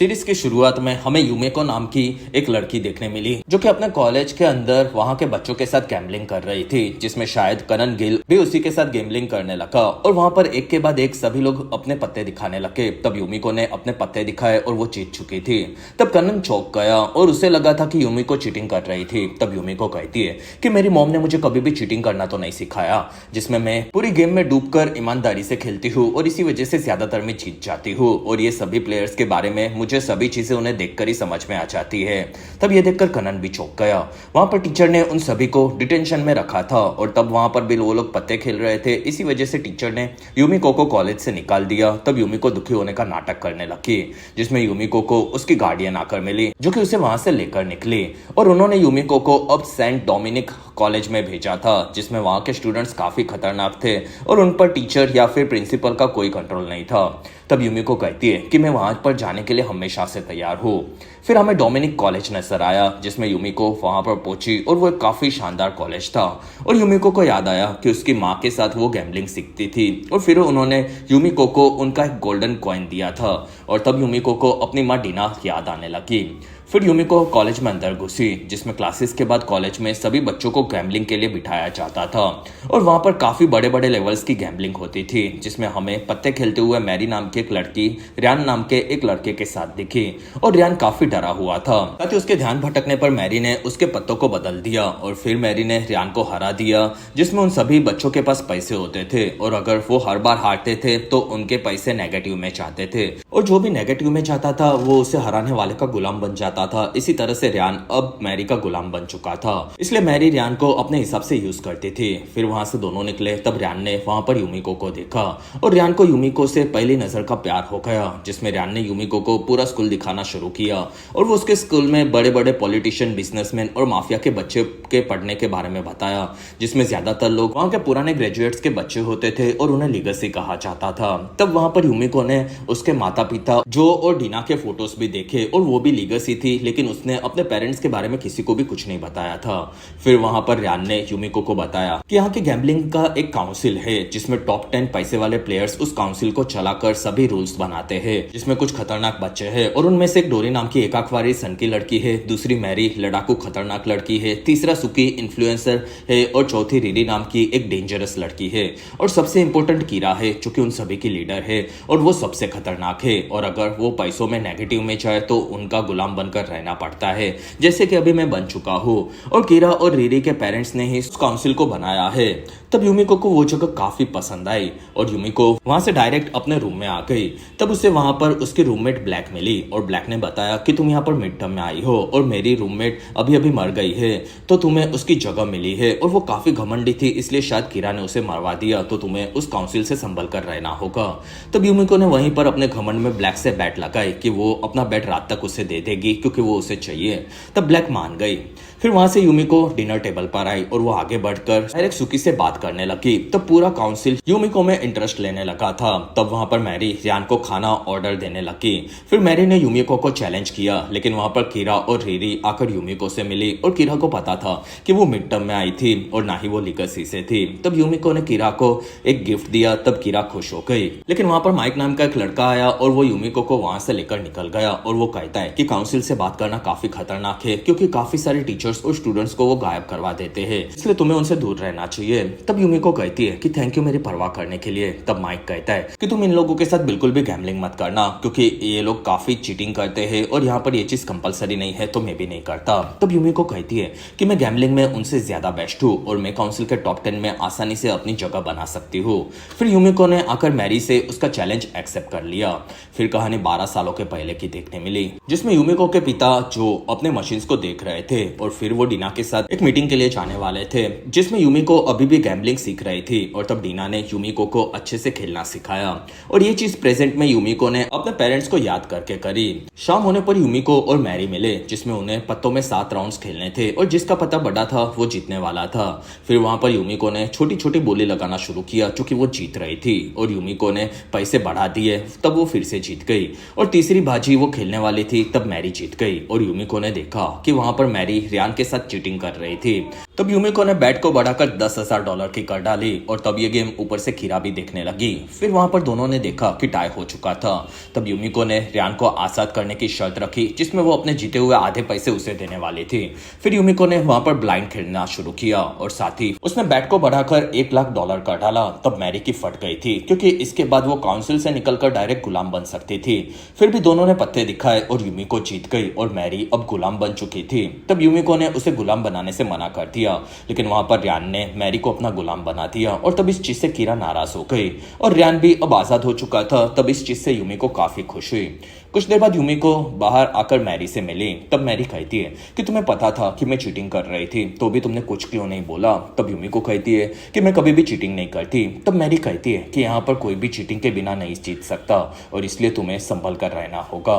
Series की शुरुआत में हमें यूमेको नाम की एक लड़की देखने मिली जो कि अपने कॉलेज के अंदर वहां के बच्चों के साथ गैम्बलिंग कर रही थी, जिसमें शायद कनन गिल भी उसी के साथ गैम्बलिंग करने लगा और वहां पर एक के बाद एक सभी लोग अपने पत्ते दिखाने लगे। तब यूमिको ने अपने पत्ते दिखाए और वो जीत चुकी थी। तब कनन चौंक गया और उसे लगा था कि यूमिको चीटिंग कर रही थी। तब यूमिको कहती है कि मेरी मॉम ने मुझे कभी भी चीटिंग करना तो नहीं सिखाया, जिसमें मैं पूरी गेम में डूबकर ईमानदारी से खेलती हूँ और इसी वजह से ज्यादातर मैं जीत जाती हूँ और ये सभी प्लेयर्स के बारे में मुझे सभी चीजें उन्हें देखकर ही समझ में आ जाती है। तब ये देखकर कनन भी चौंक गया। वहां पर टीचर ने उन सभी को डिटेंशन में रखा था और तब वहां पर भी वो लोग पत्ते खेल रहे थे। इसी वजह से टीचर ने यूमिको को कॉलेज से निकाल दिया। तब यूमिको दुखी होने का नाटक करने लगी, जिसमें यूमिको को उसकी गार्डियन आकर मिली जो कि उसे वहां से लेकर निकली और उन्होंने यूमिको को अब सेंट डोमिनिक कॉलेज में भेजा था, जिसमें वहां के स्टूडेंट्स काफी खतरनाक थे और उन पर टीचर या फिर प्रिंसिपल का कोई कंट्रोल नहीं था। तब यूमिको कहती है कि मैं वहां पर जाने के लिए हमेशा से तैयार हूँ। फिर हमें डोमिनिक कॉलेज नजर आया, जिसमें यूमिको वहां पर पहुंची और वो एक काफी शानदार कॉलेज था और यूमिको को याद आया कि उसकी माँ के साथ वो गैम्बलिंग सीखती थी और फिर उन्होंने यूमिको को उनका एक गोल्डन कॉइन दिया था और तब यूमिको को अपनी माँ डीना याद आने लगी। फिर यूमिको कॉलेज में अंदर घुसी, जिसमें क्लासेस के बाद कॉलेज में सभी बच्चों को गैम्बलिंग के लिए बिठाया जाता था और वहां पर काफी बड़े बड़े लेवल्स की गैम्बलिंग होती थी, जिसमें हमें पत्ते खेलते हुए मैरी नाम की एक लड़की रियान नाम के एक लड़के के साथ दिखी और रियान काफी डरा हुआ था। ताकि उसके ध्यान भटकने पर मैरी ने उसके पत्तों को बदल दिया और फिर मैरी ने रियान को हरा दिया, जिसमें उन सभी बच्चों के पास पैसे होते थे और अगर वो हर बार हारते थे तो उनके पैसे नेगेटिव में जाते थे और जो भी नेगेटिव में जाता था वो उसे हराने वाले का गुलाम बन जाता था। इसी तरह से रियान अब मैरी का गुलाम बन चुका था, इसलिए मैरी रियान को अपने हिसाब से यूज करती थी। फिर वहां से दोनों निकले। तब रियान ने वहां पर यूमिको को देखा और रियान को यूमिको से पहली नजर का प्यार हो गया, जिसमें रियान ने यूमिको को पूरा स्कूल दिखाना शुरू किया और वो उसके स्कूल में बड़े बड़े पॉलिटिशियन, बिजनेसमैन और माफिया के बच्चे के पढ़ने के बारे में बताया, जिसमें ज्यादातर लोग वहां के पुराने ग्रेजुएट्स के बच्चे होते थे और उन्हें लीगेसी कहा जाता था। तब वहां पर यूमिको ने उसके माता पिता जो और डीना के फोटोज भी देखे और वो भी लीगेसी थी, लेकिन उसने अपने पेरेंट्स के बारे में किसी को भी कुछ नहीं बताया था। फिर वहां पर रियान ने यूमिको को बताया कि यहाँ के गैम्बलिंग का एक काउंसिल है, जिसमें टॉप 10 पैसे वाले प्लेयर्स उस काउंसिल को चलाकर सभी रूल्स बनाते हैं, जिसमें कुछ खतरनाक बच्चे हैं और उनमें से एक डोरी नाम की एकाक्वारी सन की लड़की है, दूसरी मैरी लड़ाकू खतरनाक लड़की है, तीसरा सुकी इन्फ्लुएंसर है और चौथी रिरी नाम की एक डेंजरस लड़की है और सबसे इंपॉर्टेंट कीरा है, जो कि उन सभी की लीडर है और वो सबसे खतरनाक है और अगर वो पैसों में नेगेटिव में जाए तो उनका गुलाम बनकर रहना पड़ता है, जैसे कि अभी मैं बन चुका हूँ। और कीरा और रीरी के पेरेंट्स ने ही इस काउंसिल को बनाया है। तब यूमिको को वो जगह काफी पसंद आई और यूमिको वहां से डायरेक्ट अपने रूम में आ गई। तब उसे वहां पर उसकी रूममेट ब्लैक मिली और ब्लैक ने बताया कि तुम यहाँ पर मिड टर्म में आई हो और मेरी रूममेट अभी अभी मर गई है तो तुम्हें उसकी जगह मिली है और वो काफी घमंडी थी, इसलिए शायद कीरा ने उसे मरवा दिया, तो तुम्हें उस काउंसिल से संभल कर रहना होगा। तब यूमिको ने वहीं पर अपने घमंड में ब्लैक से बैट लगाई कि वो अपना बैट रात तक उसे दे देगी क्योंकि वो उसे चाहिए। तब ब्लैक मान गई। फिर वहां से यूमिको डिनर टेबल पर आई और वो आगे बढ़कर डायरेक्ट सुकी से बात करने लगी। तब पूरा काउंसिल यूमिको में इंटरेस्ट लेने लगा था। तब वहां पर मैरी रियान को खाना ऑर्डर देने लगी। फिर मैरी ने यूमिको को चैलेंज किया, लेकिन वहां पर कीरा और रीरी आकर यूमिको से मिली और कीरा को पता था कि वो मिड टर्म में आई थी और ना ही वो लीगेसी से थी। तब यूमिको ने कीरा को एक गिफ्ट दिया। तब कीरा खुश हो गई, लेकिन वहां पर माइक नाम का एक लड़का आया और वो यूमिको को वहां से लेकर निकल गया और वो कहता है कि काउंसिल से बात करना काफी खतरनाक है क्योंकि काफी सारे टीचर्स और स्टूडेंट्स को वो गायब करवा देते हैं, इसलिए तुम्हें उनसे दूर रहना चाहिए। तब यूमिको कहती है कि थैंक यू मेरी परवाह करने के लिए। तब माइक कहता है कि तुम इन लोगों के साथ बिल्कुल भी गैम्बलिंग मत करना क्योंकि ये लोग काफी चीटिंग करते हैं और यहाँ पर ये चीज कंपलसरी नहीं है तो मैं भी नहीं करता। तब यूमिको कहती है कि मैं गैम्बलिंग में उनसे ज्यादा बेस्ट हूँ और मैं काउंसिल के टॉप 10 में आसानी से अपनी जगह बना सकती हूँ। फिर यूमिको ने आकर मैरी से उसका चैलेंज एक्सेप्ट कर लिया। फिर कहानी 12 सालों के पहले की देखने मिली, जिसमें यूमिको के पिता जो अपने मशीन्स को देख रहे थे और फिर वो डीना के साथ एक मीटिंग के लिए जाने वाले थे, जिसमें यूमिको अभी भी गैम्बलिंग सीख रही थी और तब डीना ने यूमिको को अच्छे से खेलना सिखाया और ये चीज प्रेजेंट में यूमिको ने अपने पेरेंट्स को याद करके करी। शाम होने पर यूमिको और मैरी मिले, जिसमें उन्हें पत्तों में 7 राउंड्स खेलने थे और जिसका पत्ता बड़ा था वो जीतने वाला था। फिर वहां पर यूमिको ने छोटी छोटी बोली लगाना शुरू किया क्योंकि वो जीत रही थी और यूमिको ने पैसे बढ़ा दिए। तब वो फिर से जीत गई और तीसरी बाजी वो खेलने वाली थी। तब मैरी जीत गई और यूमिको ने देखा कि वहां पर मैरी रियान के साथ चीटिंग कर रही थी। तब यूमिको ने बैट को बढ़ाकर $10,000 की कर डाली और तब ये गेम ऊपर से कीरा भी देखने लगी। फिर वहां पर दोनों ने देखा कि टाई हो चुका था। तब यूमिको ने रियान को आजाद करने की शर्त रखी, जिसमें वो अपने जीते हुए आधे पैसे उसे देने वाली थी। फिर यूमिको ने वहां पर ब्लाइंड खेलना शुरू किया और साथ ही उसने बैट को बढ़ाकर $1,00,000 कर डाला। तब मैरी की फट गई थी, क्योंकि इसके बाद वो काउंसिल से निकलकर डायरेक्ट गुलाम बन सकती थी। फिर भी दोनों ने पत्ते दिखाए और यूमिको जीत गई और मैरी अब गुलाम बन चुकी थी। तब यूमिको ने उसे गुलाम बनाने से मना कर दिया, लेकिन वहां पर रियान ने मैरी को अपना गुलाम बना दिया और तब इस चीज से कीरा नाराज हो गई और रियान भी अब आजाद हो चुका था। तब इस चीज से यूमिको काफी खुश हुई। कुछ देर बाद यूमिको बाहर आकर मैरी से मिली। तब मैरी कहती है कि तुम्हें पता था कि मैं चीटिंग कर रही थी, तो भी तुमने कुछ क्यों नहीं बोला। तब यूमिको कहती है कि मैं कभी भी चीटिंग नहीं करती। तब मैरी कहती है कि यहाँ पर कोई भी चीटिंग के बिना नहीं जीत सकता और इसलिए तुम्हें संभल कर रहना होगा।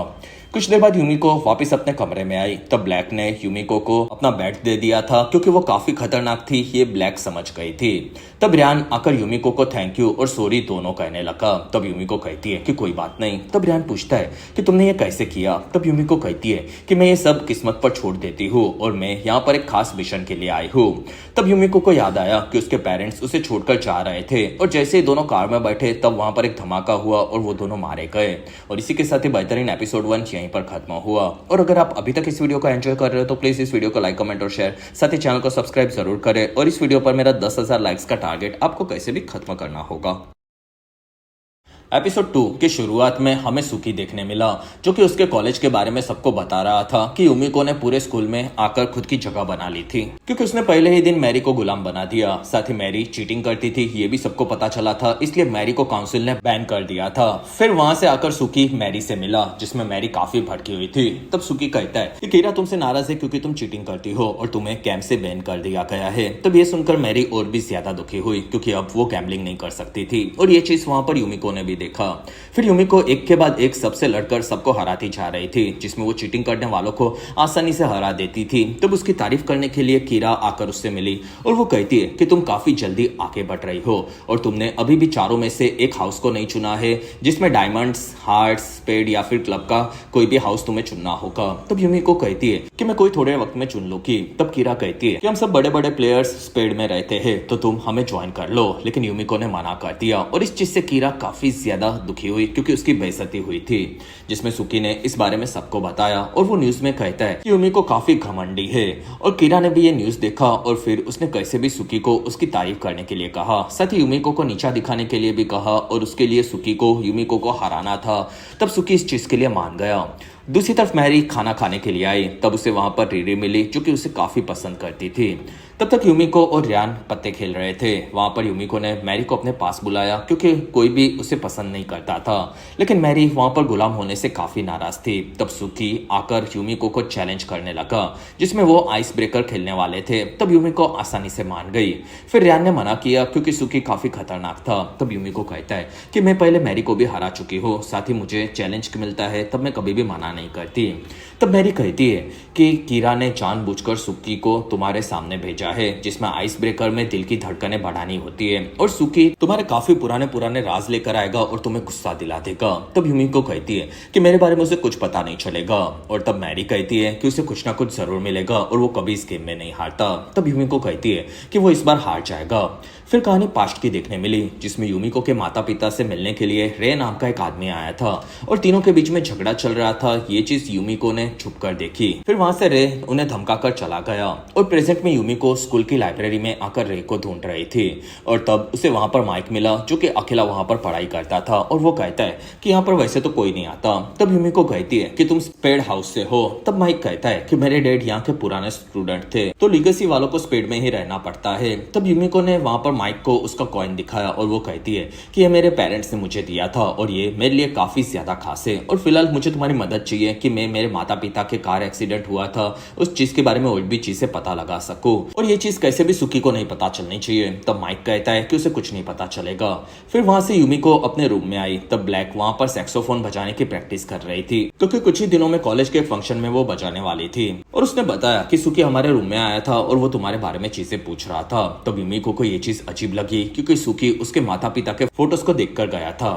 कुछ देर बाद यूमिको वापस अपने कमरे में आई। तब ब्लैक ने यूमिको को अपना बैट दे दिया था, क्योंकि वो काफी खतरनाक थी, ये ब्लैक समझ गई थी। तब रियान आकर यूमिको को थैंक यू और सॉरी दोनों कहने लगा। तब यूमिको कहती है कि कोई बात नहीं। तब रियान पूछता है कि तुमने ये कैसे किया। तब यूमिको कहती है कि मैं ये सब किस्मत पर छोड़ देती हूँ और मैं यहाँ पर एक खास मिशन के लिए आई हूँ। तब यूमिको को याद आया कि उसके पेरेंट्स उसे छोड़कर जा रहे थे और जैसे ही दोनों कार में बैठे तब वहां पर एक धमाका हुआ और वो दोनों मारे गए। और इसी के साथ ही बेहतरीन एपिसोड 1 यहीं पर खत्म हुआ। और अगर आप अभी तक इस वीडियो को एंजॉय कर रहे हो तो प्लीज इस वीडियो को लाइक, कमेंट और शेयर, साथ ही चैनल को सब्सक्राइब जरूर करें। और इस वीडियो पर मेरा 10,000 लाइक्स का टारगेट आपको कैसे भी खत्म करना होगा। एपिसोड 2 की शुरुआत में हमें सुकी देखने मिला, जो कि उसके कॉलेज के बारे में सबको बता रहा था कि यूमिको ने पूरे स्कूल में आकर खुद की जगह बना ली थी, क्योंकि उसने पहले ही दिन मैरी को गुलाम बना दिया। साथ ही मैरी चीटिंग करती थी, ये भी सबको पता चला था, इसलिए मैरी को काउंसिल ने बैन कर दिया था। फिर वहां से आकर सुकी मैरी से मिला, जिसमें मैरी काफी भड़की हुई थी। तब सुकी कहता है कि कीरा तुमसे नाराज है क्योंकि तुम चीटिंग करती हो और तुम्हें कैंप से बैन कर दिया गया है। तब ये सुनकर मैरी और भी ज्यादा दुखी हुई, क्योंकि अब वो गैम्बलिंग नहीं कर सकती थी और ये चीज वहां पर यूमिको ने भी देखा। फिर यूमिको एक के बाद एक सबसे लड़कर सबको हराती जा रही थी, जिसमें वो चीटिंग करने वालों को आसानी से हरा देती थी। तब उसकी तारीफ करने के लिए कीरा आकर उससे मिली और वो कहती है कि तुम काफी जल्दी आगे बढ़ रही हो और तुमने अभी भी चारों में से एक हाउस को नहीं चुना है, जिसमें डायमंड्स, हार्ट्स, स्पेड या फिर क्लब का कोई भी हाउस तुम्हें चुनना होगा। तब यूमिको कहती है कि मैं कोई थोड़े वक्त में चुन लूंगी। तब कीरा कहती है कि हम सब बड़े बड़े प्लेयर्स स्पेड में रहते हैं, तो तुम हमें ज्वाइन कर लो। लेकिन यूमिको ने मना कर दिया और इस चीज से कीरा काफी ज्यादा दुखी हुई, क्योंकि उसकी बेइज्जती हुई थी, जिसमें सुकी ने इस बारे में सबको बताया और वो न्यूज में कहता है कि यूमिको काफी घमंडी है। और कीरा ने भी ये न्यूज देखा और फिर उसने कैसे भी सुकी को उसकी तारीफ करने के लिए कहा, साथ ही यूमिको को नीचा दिखाने के लिए भी कहा और उसके लिए सुकी को यूमिको को हराना था। तब सुकी इस चीज के लिए मान गया। दूसरी तरफ मैरी खाना खाने के लिए आई। तब उसे वहां पर रीरी मिली, जो कि उसे काफी पसंद करती थी। तब तक यूमिको और रियान पत्ते खेल रहे थे। वहां पर यूमिको ने मैरी को अपने पास बुलाया, क्योंकि कोई भी उसे पसंद नहीं करता था, लेकिन मैरी वहां पर गुलाम होने से काफी नाराज थी। तब सुकी आकर यूमिको को चैलेंज करने लगा, जिसमें वो आइस ब्रेकर खेलने वाले थे। तब यूमिको आसानी से मान गई। फिर रियान ने मना किया, क्योंकि सुकी काफी खतरनाक था। तब यूमिको कहता है कि मैं पहले मैरी को भी हरा चुकी हूँ, साथ ही मुझे चैलेंज मिलता है, तब मैं कभी भी मना नहीं करती। तब मैरी कहती है कि कीरा ने जानबूझकर सुकी को तुम्हारे सामने भेजा है, जिसमें आइस ब्रेकर में दिल की धड़कनें बढ़ानी होती है और सुकी तुम्हारे काफी पुराने राज लेकर आएगा और तुम्हें गुस्सा दिला देगा। तब यूमिको कहती है कि मेरे बारे में उसे कुछ पता नहीं चलेगा। और तब मैरी कहती है कि उसे कुछ ना कुछ जरूर मिलेगा और वो कभी इस गेम में नहीं हारता। तब यूमिको कहती है कि वो इस बार हार जाएगा। फिर कहानी पास्ट की देखने मिली, जिसमें यूमिको के माता पिता से मिलने के लिए रे नाम का एक आदमी आया था और तीनों के बीच में झगड़ा चल रहा था। ये चीज यूमिको ने छुप कर देखी। फिर वहां से रे उन्हें धमकाकर चला गया और प्रेजेंट में यूमिको स्कूल की लाइब्रेरी में आकर रे को ढूंढ रही थी। और तब उसे वहां पर माइक मिला, जो कि अकेला वहां पर पढ़ाई करता था और वो कहता है कि यहाँ पर वैसे तो कोई नहीं आता। तब यूमिको कहती है कि तुम स्पेड हाउस से हो। तब माइक कहता है कि मेरे डैड यहाँ के पुराने स्टूडेंट थे, तो लीगेसी वालों को स्पेड में ही रहना पड़ता है। तब यूमिको ने वहां पर माइक को उसका कॉइन दिखाया और वो कहती है कि ये मेरे पेरेंट्स ने मुझे दिया था और ये मेरे लिए काफी ज्यादा खास है और फिलहाल मुझे तुम्हारी मदद चाहिए कि मैं मेरे माता पिता के कार एक्सीडेंट हुआ था उस चीज के बारे में और भी चीजें पता लगा सकूं और ये चीज कैसे भी सुकी को नहीं पता चलनी चाहिए। तब माइक कहता है कि उसे कुछ नहीं पता चलेगा। फिर वहां से यूमिको अपने रूम में आई। तब ब्लैक वहां पर सैक्सोफोन बजाने की प्रैक्टिस कर रही थी, क्योंकि कुछ ही दिनों में कॉलेज के फंक्शन में वो बजाने वाली थी। और उसने बताया कि सुकी हमारे रूम में आया था और वो तुम्हारे बारे में चीजें पूछ रहा था। तब यूमिको को ये चीज अजीब लगी, क्योंकि सुकी उसके माता पिता के फोटोज को देखकर गया था।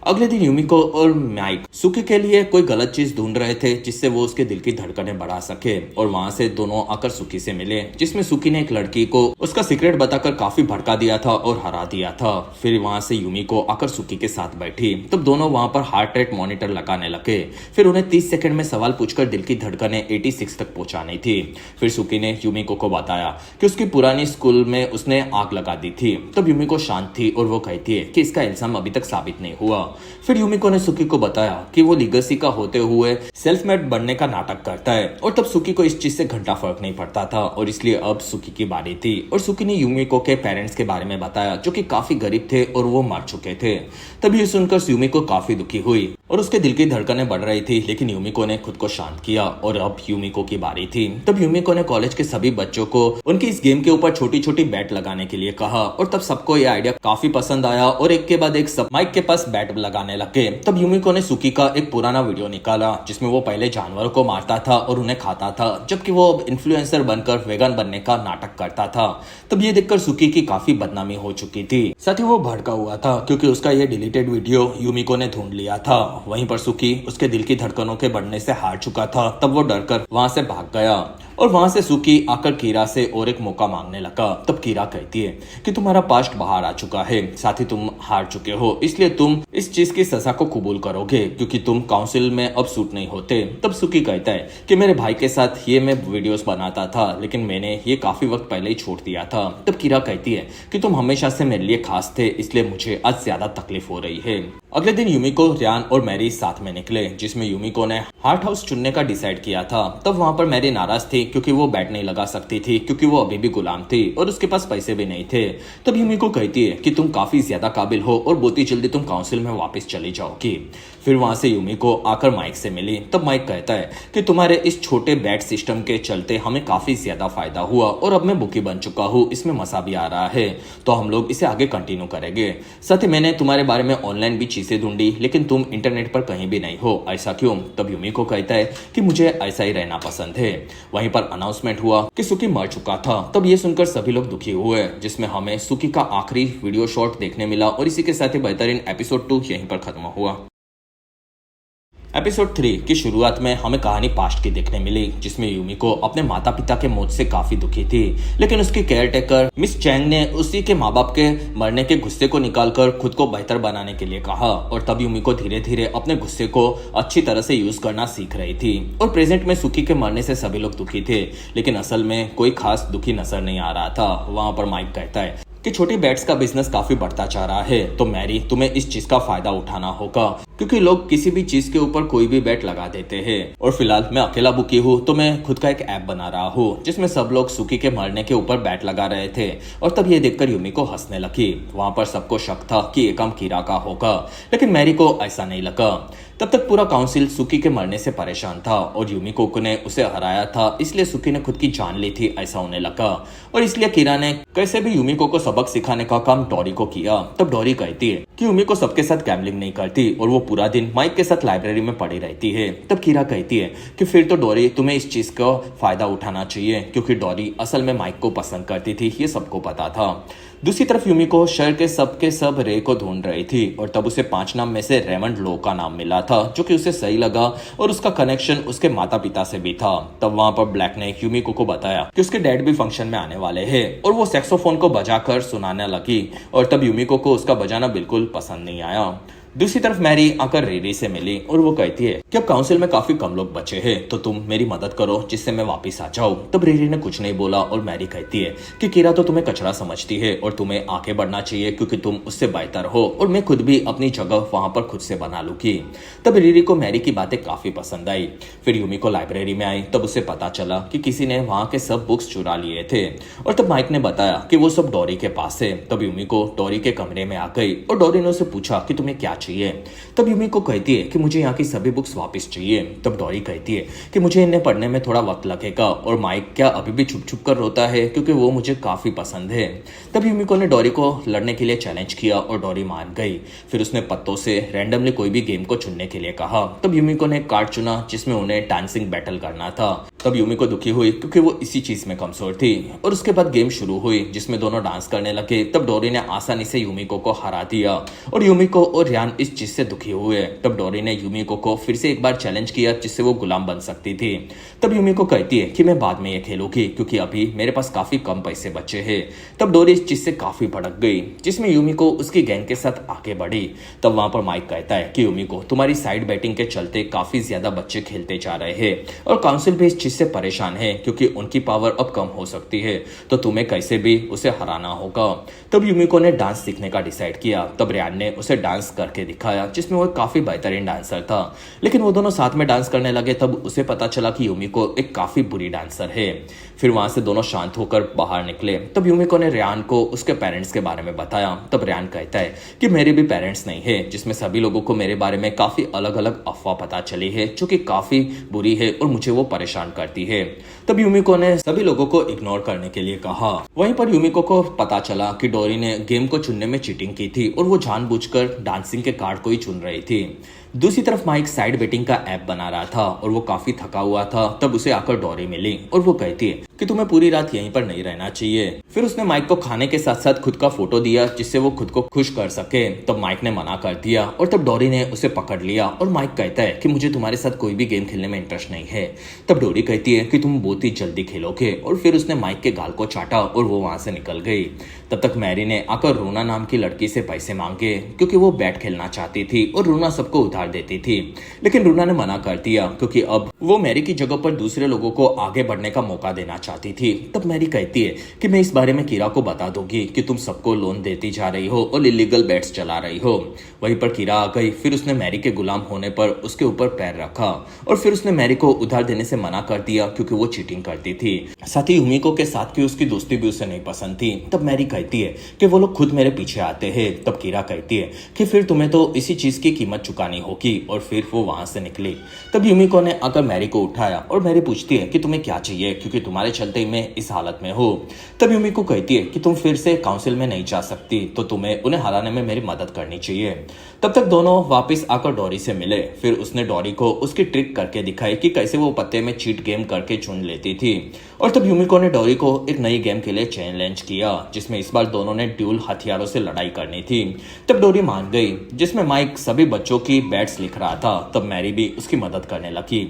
अगले दिन यूमिको और माइक सुकी के लिए कोई गलत चीज ढूंढ रहे थे जिससे वो उसके दिल की धड़कनें बढ़ा सके, और वहां से दोनों आकर सुकी से मिले, जिसमें सुकी ने एक लड़की को उसका सीक्रेट बताकर काफी भड़का दिया था और हरा दिया था। फिर वहां से यूमिको आकर सुकी के साथ बैठी, तब दोनों वहां पर हार्ट रेट मॉनिटर लगाने लगे। फिर उन्हें 30 सेकंड में सवाल पूछकर दिल की धड़कनें 86 तक पहुंचानी थी। फिर सुकी ने यूमिको को बताया कि उसकी पुरानी स्कूल में उसने आग लगा दी थी। तब यूमिको शांत थी और वो कहती है कि इसका इल्जाम अभी तक साबित नहीं हुआ। फिर यूमिको ने सुकी को बताया कि वो लीगेसी का होते हुए सेल्फ मेड बनने का नाटक करता है, और तब सुकी को इस चीज से घंटा फर्क नहीं पड़ता था, और इसलिए अब सुकी की बारी थी। और सुकी ने यूमिको के पेरेंट्स के बारे में बताया जो कि काफी गरीब थे और वो मर चुके थे। तब ये सुनकर यूमिको काफी दुखी हुई और उसके दिल की धड़कनें बढ़ रही थी, लेकिन यूमिको ने खुद को शांत किया और अब यूमिको की बारी थी। तब यूमिको ने कॉलेज के सभी बच्चों को उनकी इस गेम के ऊपर छोटी छोटी बैट लगाने के लिए कहा, और तब सबको यह आइडिया काफी पसंद आया और एक के बाद एक सब माइक के पास बैट लगाने लगे। तब यूमिको ने सुकी का एक पुराना वीडियो निकाला जिसमें वो पहले जानवरों को मारता था और उन्हें खाता था, जबकि वो अब इन्फ्लुएंसर बनकर वेगन बनने का नाटक करता था। तब ये देखकर सुकी की काफी बदनामी हो चुकी थी, साथ ही वो भड़का हुआ था क्योंकि उसका ये डिलीटेड वीडियो यूमिको ने ढूंढ लिया था। वहीं पर सुकी उसके दिल की धड़कनों के बढ़ने से हार चुका था। तब वो डरकर वहां से भाग गया और वहां से सुकी आकर कीरा से और एक मौका मांगने लगा। तब कीरा कहती है कि तुम्हारा पास्ट बाहर आ चुका है, साथ ही तुम हार चुके हो, इसलिए तुम इस चीज की सजा को कबूल करोगे क्योंकि तुम काउंसिल में अब सूट नहीं होते। तब सुकी कहता है कि मेरे भाई के साथ ये मैं वीडियोस बनाता था, लेकिन मैंने ये काफी वक्त पहले ही छोड़ दिया था। तब कीरा कहती है कि तुम हमेशा से मेरे लिए खास थे, इसलिए मुझे आज ज्यादा तकलीफ हो रही है। अगले दिन यूमिको, रियान और मैरी साथ में निकले, जिसमें यूमिको ने हार्ट हाउस चुनने का डिसाइड किया था। तब वहां पर मैरी नाराज थी क्योंकि वो बैट नहीं लगा सकती थी क्योंकि वो अभी भी गुलाम थी और उसके पास पैसे भी नहीं थे। तब यूमिको कहती है कि तुम काफी ज्यादा काबिल हो और बहुत ही जल्दी तुम काउंसिल में वापस चली जाओगी। फिर वहां से यूमिको आकर माइक से मिली। तब माइक कहता है कि तुम्हारे इस छोटे बैट सिस्टम के चलते हमें काफी ज्यादा फायदा हुआ और अब मैं बुकी बन चुका हूँ, इसमें मजा भी आ रहा है, तो हम लोग इसे आगे कंटिन्यू करेंगे। साथ ही मैंने तुम्हारे बारे में ऑनलाइन भी चीजें ढूंढी, लेकिन तुम इंटरनेट पर कहीं भी नहीं हो, ऐसा क्यों? तब यूमिको कहता है कि मुझे ऐसा ही रहना पसंद है। वहीं पर अनाउंसमेंट हुआ कि सुकी मर चुका था। तब ये सुनकर सभी लोग दुखी हुए, जिसमें हमें सुकी का आखिरी वीडियो शॉट देखने मिला और इसी के साथ ही बेहतरीन एपिसोड 2 यहीं पर खत्म हुआ। एपिसोड 3 की शुरुआत में हमें कहानी पास्ट की देखने मिली, जिसमें यूमिको अपने माता पिता के मौत से काफी दुखी थी, लेकिन उसकी केयरटेकर मिस चैंग ने उसी के माँ बाप के मरने के गुस्से को निकालकर खुद को बेहतर बनाने के लिए कहा, और तब यूमिको धीरे धीरे अपने गुस्से को अच्छी तरह से यूज करना सीख रही थी। और प्रेजेंट में सुकी के मरने से सभी लोग दुखी थे, लेकिन असल में कोई खास दुखी नजर नहीं आ रहा था। वहां पर माइक कहता है कि छोटी बैट्स का बिजनेस काफी बढ़ता जा रहा है, तो मैरी तुम्हें इस चीज का फायदा उठाना होगा, क्योंकि लोग किसी भी चीज के ऊपर कोई भी बैट लगा देते हैं। और फिलहाल मैं अकेला बुकी हूँ, तो मैं खुद का एक ऐप बना रहा हूँ जिसमें सब लोग सुकी के मरने के ऊपर बैट लगा रहे थे। और तब ये देखकर यूमिको हंसने लगी। वहां पर सबको शक था कि ये काम कीरा का होगा, लेकिन मैरी को ऐसा नहीं लगा। तब तक पूरा काउंसिल सुकी के मरने से परेशान था और यूमिको ने उसे हराया था, इसलिए सुकी ने खुद की जान ली थी, ऐसा होने लगा। और इसलिए कीरा ने कैसे भी यूमिको को सबक सिखाने का काम डोरी को किया। तब डोरी कहती है कि यूमिको सबके साथ गैम्बलिंग नहीं करती और वो पूरा दिन माइक के साथ लाइब्रेरी में पड़ी रहती है। तब कीरा कहती है कि फिर तो डोरी तुम्हें इस चीज का फायदा उठाना चाहिए, क्योंकि डोरी असल में माइक को पसंद करती थी, ये सबको पता था। दूसरी तरफ यूमिको शहर के सब रे को ढूंढ रही थी और तब उसे 5 नाम में से रेमंड लो का नाम मिला था, जो कि उसे सही लगा और उसका कनेक्शन उसके माता पिता से भी था। तब वहां पर ब्लैक ने यूमिको को बताया कि उसके डैड भी फंक्शन में आने वाले हैं और वो सैक्सोफोन को बजाकर सुनाने लगी, और तब यूमिको को उसका बजाना बिल्कुल पसंद नहीं आया। दूसरी तरफ मैरी आकर रीरी से मिली और वो कहती है कि अब काउंसिल में काफी कम लोग बचे हैं, तो तुम मेरी मदद करो जिससे मैं वापस आ जाऊं। तब रीरी ने कुछ नहीं बोला और मैरी कहती है कि कीरा तो तुम्हें कचरा समझती है और तुम्हें आगे बढ़ना चाहिए क्योंकि तुम उससे बेहतर हो, और मैं खुद भी अपनी जगह वहां पर खुद से बना लूंगी। तब रीरी को मैरी की बातें काफी पसंद आई। फिर यूमिको लाइब्रेरी में आई, तब उसे पता चला कि किसी ने वहां के सब बुक्स चुरा लिए थे, और तब माइक ने बताया कि वो सब डोरी के पास है। तब यूमिको डोरी के कमरे में आ गई और डोरी ने उसे पूछा कि तुम्हें क्या चाहिए। तब यूमिको कहती है कि मुझे यहाँ की सभी बुक्स वापस चाहिए। तब डोरी कहती है कि मुझे इन्हें पढ़ने में थोड़ा वक्त लगेगा, और माइक क्या अभी भी छुप छुप कर रोता है क्योंकि वो मुझे काफी पसंद है। तब यूमिको ने डोरी को लड़ने के लिए चैलेंज किया और डोरी मान गई। फिर उसने पत्तों से रैंडमली कोई भी गेम को चुनने के लिए कहा। तब यूमिको ने एक कार्ड चुना जिसमें उन्हें डांसिंग बैटल करना था। तब यूमिको दुखी हुई क्योंकि वो इसी चीज में कमजोर थी। और उसके बाद गेम शुरू हुई जिसमें दोनों डांस करने लगे। तब डोरी ने आसानी से यूमिको को हरा दिया और यूमिको और रियान इस चीज से दुखी हुए। तब डोरी ने यूमिको को फिर से एक बार चैलेंज किया जिससे वो गुलाम बन सकती थी। तब यूमिको कहती है कि मैं बाद में ये खेलूंगी क्योंकि अभी मेरे पास काफी कम पैसे बचे हैं। तब डोरी इस चीज से काफी भड़क गई जिसमें यूमिको उसकी गैंग के साथ आगे बढ़ी। तब वहां पर माइक कहता है कि यूमिको, तुम्हारी साइड बैटिंग के चलते काफी ज्यादा बच्चे खेलते जा रहे हैं और काउंसिल भी इस चीज से परेशान है क्योंकि उनकी पावर अब कम हो सकती है, तो तुम्हें कैसे भी उसे हराना होगा। तब यूमिको ने डांस सीखने का डिसाइड किया। तब रियान ने उसे डांस करके दिखाया जिसमें वो काफी बेहतरीन डांसर था। लेकिन वो दोनों साथ में डांस करने लगे तब उसे पता चला कि यूमिको एक काफी बुरी डांसर है। फिर वहां से दोनों शांत होकर बाहर निकले। तब यूमिको ने रियान को उसके पेरेंट्स के बारे में बताया। तब रियान कहता है कि मेरे भी पेरेंट्स नहीं है, जिसमें सभी लोगों को मेरे बारे में काफी अलग अलग अफवाह पता चली है जो कि काफी बुरी है और मुझे वो परेशान करती है। तब यूमिको ने सभी लोगों को इग्नोर करने के लिए कहा। वहीं पर यूमिको को पता चला कि डोरी ने गेम को चुनने में चीटिंग की थी और वो जानबूझकर डांसिंग के कार्ड को ही चुन रही थी। दूसरी तरफ माइक साइड बेटिंग का ऐप बना रहा था और वो काफी थका हुआ था। तब उसे आकर डोरी मिली और वो कहती है कि तुम्हें पूरी रात यहीं पर नहीं रहना चाहिए। फिर उसने माइक को खाने के साथ साथ खुद का फोटो दिया जिससे वो खुद को खुश कर सके। तब माइक ने मना कर दिया और तब डोरी ने उसे पकड़ लिया और माइक कहता है कि मुझे तुम्हारे साथ कोई भी गेम खेलने में इंटरेस्ट नहीं है। तब डोरी कहती है कि तुम बहुत ही जल्दी खेलोगे और फिर उसने माइक के गाल को चाटा और वो वहां से निकल गई। तब तक मैरी ने आकर रूना नाम की लड़की से पैसे मांगे क्योंकि वो बैट खेलना चाहती थी और रूना सबको उधार देती थी। लेकिन रूना ने मना कर दिया क्योंकि अब वो मैरी की जगह पर दूसरे लोगों को आगे बढ़ने का मौका देना चाहती थी। तब मैरी कहती है कि मैं इस बारे में कीरा को बता दूंगी कि तुम सबको लोन देती जा रही हो और इलीगल बेट्स चला रही हो। वहीं पर कीरा आ गई। फिर उसने मैरी के गुलाम होने पर उसके ऊपर पैर रखा और फिर उसने मैरी को उधार देने से मना कर दिया क्योंकि वो चीटिंग करती थी। साथ ही यूमिको के साथ की उसकी दोस्ती भी उसे नहीं पसंद थी। तब मैरी कहती है कि वो लोग खुद मेरे पीछे आते हैं। तब कीरा कहती है कि फिर तुम्हें तो इसी चीज की कीमत चुकानी होगी और फिर वो वहां से निकली। तब यूमिको ने आकर मैरी को उठाया और मैरी पूछती है कि तुम्हें क्या चाहिए क्योंकि तुम्हारे चलते मैं इस हालत में हूँ। तब यूमिको कहती है कि तुम फिर से काउंसिल में नहीं जा सकती, तो तुम्हें उन्हें हराने में मेरी मदद करनी चाहिए। तब तक दोनों वापस आकर डोरी से मिले। फिर उसने डोरी को उसकी ट्रिक करके दिखाई कि कैसे वो पत्ते में चीट गेम करके चुन लेती थी। और तब यूमिको ने डोरी को एक नई गेम के लिए चैलेंज किया जिसमें इस बार दोनों ने ड्यूल हथियारों से लड़ाई करनी थी। तब डोरी मान गई जिसमें माइक सभी बच्चों की बैट्स लिख रहा था। तब मैरी भी उसकी मदद करने लगी।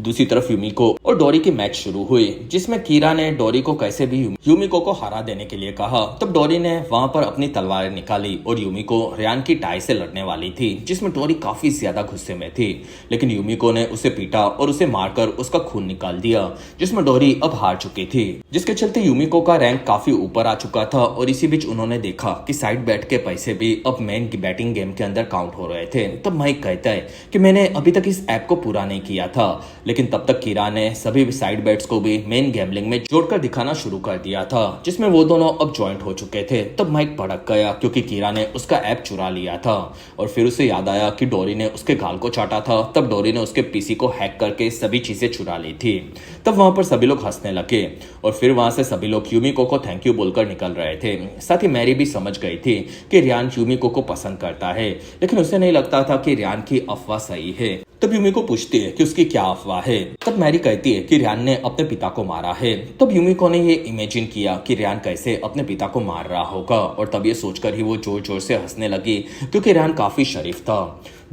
दूसरी तरफ यूमिको और डोरी की मैच शुरू हुई जिसमें कीरा ने डोरी को कैसे भी यूमिको को हरा देने के लिए कहा। तब डोरी ने वहां पर अपनी तलवार निकाली और यूमिको रियान की टाई से लड़ने वाली थी जिसमें डोरी काफी ज्यादा गुस्से में थी। लेकिन यूमिको ने उसे पीटा और उसे मारकर उसका खून निकाल दिया जिसमें डोरी अब हार चुकी थी, जिसके चलते यूमिको का रैंक काफी ऊपर आ चुका था। और इसी बीच उन्होंने देखा कि साइड बैट के पैसे भी अब मेन बैटिंग गेम के अंदर काउंट हो रहे थे। तब माइक कहता है कि मैंने अभी तक इस ऐप को पूरा नहीं किया था। लेकिन तब तक कीरा ने सभी साइड बैट्स को भी मेन गैम्बलिंग में जोड़कर दिखाना शुरू कर दिया था जिसमें वो दोनों अब ज्वाइंट हो चुके थे। तब माइक भड़क गया क्योंकि कीरा ने उसका ऐप चुरा लिया था और फिर उसे याद आया कि डोरी ने उसके गाल को चाटा था। तब डोरी ने उसके पीसी को हैक करके सभी चीजें चुरा ली थी। तब वहां पर सभी लोग हंसने लगे और फिर वहां से सभी लोग यूमिको को थैंक यू बोलकर निकल रहे थे। साथ ही मैरी भी समझ गई थी कि रियान यूमिको को पसंद करता है, लेकिन उसे नहीं लगता था कि रियान की अफवाह सही है। तब यूमिको पूछती है कि उसकी क्या अफवाह है। तब मैरी कहती है कि रियान ने अपने पिता को मारा है। तब यूमिको ने ये इमेजिन किया कि रियान कैसे अपने पिता को मार रहा होगा और तब ये सोचकर ही वो जोर जोर से हंसने लगी क्योंकि रियान काफी शरीफ था।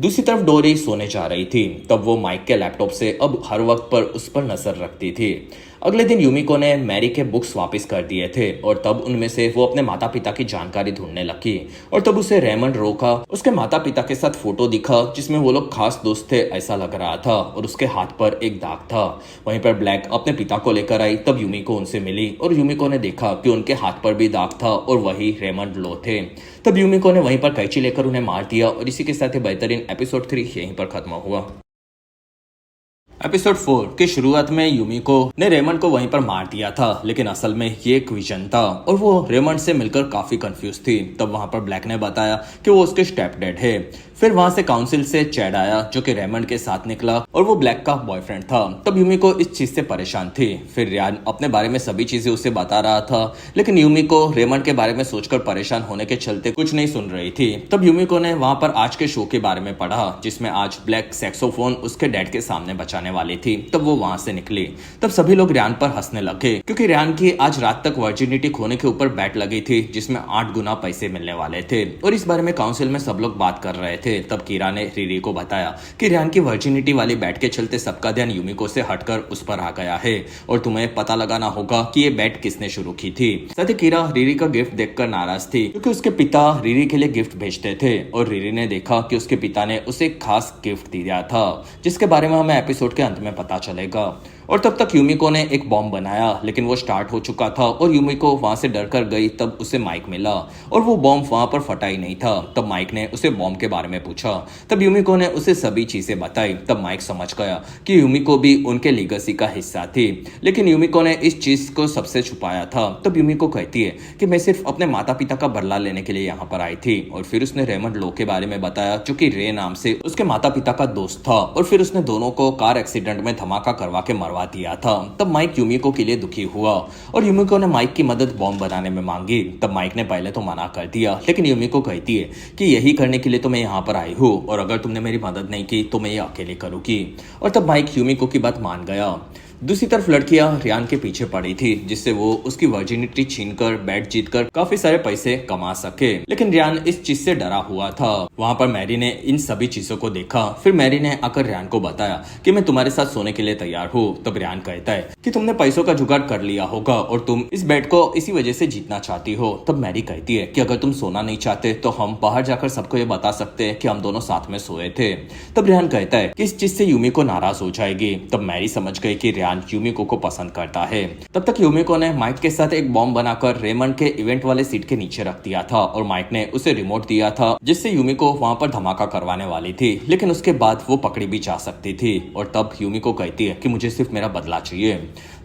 दूसरी तरफ डोरी सोने जा रही थी। तब वो माइक के लैपटॉप से अब हर वक्त पर उस पर नजर रखती थी। अगले दिन यूमिको ने मैरी के बुक्स वापस कर दिए थे और तब उनमें से वो अपने माता पिता की जानकारी ढूंढने लगी और तब उसे रेमंड रोका उसके माता पिता के साथ फोटो दिखा जिसमें वो लोग खास दोस्त थे ऐसा लग रहा था और उसके हाथ पर एक दाग था। वहीं पर ब्लैक अपने पिता को लेकर आई। तब यूमिको उनसे मिली और यूमिको ने देखा कि उनके हाथ पर भी दाग था और वही रेमंड लो थे। तब यूमिको ने वहीं पर कैंची लेकर उन्हें मार दिया और इसी के साथ ही बेहतरीन एपिसोड 3 यहीं पर खत्म हुआ। एपिसोड 4 की शुरुआत में यूमिको ने रेमंड को वहीं पर मार दिया था, लेकिन असल में ये एक विजन था और वो रेमंड से मिलकर काफी कंफ्यूज थी। तब वहां पर ब्लैक ने बताया कि वो उसके स्टेप डैड है। फिर वहां से काउंसिल से चैड आया जो कि रेमंड के साथ निकला और वो ब्लैक का बॉयफ्रेंड था। तब यूमिको इस चीज से परेशान थी। फिर रियान अपने बारे में सभी चीजें उसे बता रहा था, लेकिन यूमिको रेमंड के बारे में सोचकर परेशान होने के चलते कुछ नहीं सुन रही थी। तब यूमिको ने वहां पर आज के शो के बारे में पढ़ा जिसमें आज ब्लैक सैक्सोफोन उसके डैड के सामने बचाने वाली थी तब वो वहां से निकली। तब सभी लोग रियान पर हंसने लगे क्योंकि रियान की आज रात तक वर्जिनिटी खोने के ऊपर बैट लगी थी जिसमें 8 गुना पैसे मिलने वाले थे और इस बारे में काउंसिल में सब लोग बात कर रहे थे। तब कीरा ने रिरी को बताया कि रियान की वर्जिनिटी वाली बैट के चलते सबका ध्यान यूमिको से हटकर उस पर आ गया है और तुम्हें पता लगाना होगा कि ये बैट किसने शुरू की थी। साथ ही कीरा रिरी का गिफ्ट देखकर नाराज थी क्योंकि उसके पिता रिरी के लिए गिफ्ट भेजते थे और रिरी ने देखा कि उसके पिता ने उसे एक खास गिफ्ट दिया था जिसके बारे में हमें एपिसोड के अंत में पता चलेगा। और तब तक यूमिको ने एक बॉम्ब बनाया लेकिन वो स्टार्ट हो चुका था और यूमिको वहां से डर कर गई। तब उसे माइक मिला और वो बॉम्ब वहां पर फटा ही नहीं था। तब माइक ने उसे बॉम्ब के बारे में पूछा। तब यूमिको ने उसे सभी चीजें बताई। तब माइक समझ गया कि यूमिको भी उनके लीगेसी का हिस्सा थी लेकिन यूमिको ने इस चीज को सबसे छुपाया था। तब यूमिको कहती है कि मैं सिर्फ अपने माता पिता का बदला लेने के लिए यहाँ पर आई थी और फिर उसने रेमंड लो के बारे में बताया जो कि रे नाम से उसके माता पिता का दोस्त था और फिर उसने दोनों को कार एक्सीडेंट में धमाका करवा के मरवा दिया था। तब माइक यूमिको के लिए दुखी हुआ और यूमिको ने माइक की मदद बॉम्ब बनाने में मांगी। तब माइक ने पहले तो मना कर दिया लेकिन यूमिको कहती है कि यही करने के लिए तो मैं यहाँ पर आई हूँ और अगर तुमने मेरी मदद नहीं की तो मैं ये अकेले करूंगी। और तब माइक यूमिको की बात मान गया। दूसरी तरफ लड़कियां रियान के पीछे पड़ी थी जिससे वो उसकी वर्जिनिटी छीनकर बैट जीतकर काफी सारे पैसे कमा सके लेकिन रियान इस चीज से डरा हुआ था। वहां पर मैरी ने इन सभी चीजों को देखा। फिर मैरी ने आकर रियान को बताया कि मैं तुम्हारे साथ सोने के लिए तैयार हूँ। तब रियान कहता है कि तुमने पैसों का जुगाड़ कर लिया होगा और तुम इस बैट को इसी वजह से जीतना चाहती हो। तब मैरी कहती है कि अगर तुम सोना नहीं चाहते तो हम बाहर जाकर सबको ये बता सकते हैं कि हम दोनों साथ में सोए थे। तब रियान कहता है कि इस चीज से यूमिको नाराज हो जाएगी। तब मैरी समझ गई कि यूमिको को पसंद करता है। तब तक यूमिको ने माइक के साथ एक बॉम्ब बनाकर रेमंड के इवेंट वाले सीट के नीचे रख दिया था और माइक ने उसे रिमोट दिया था जिससे यूमिको वहां पर धमाका करवाने वाली थी लेकिन उसके बाद वो पकड़ी भी जा सकती थी। और तब यूमिको कहती है कि मुझे सिर्फ मेरा बदला चाहिए।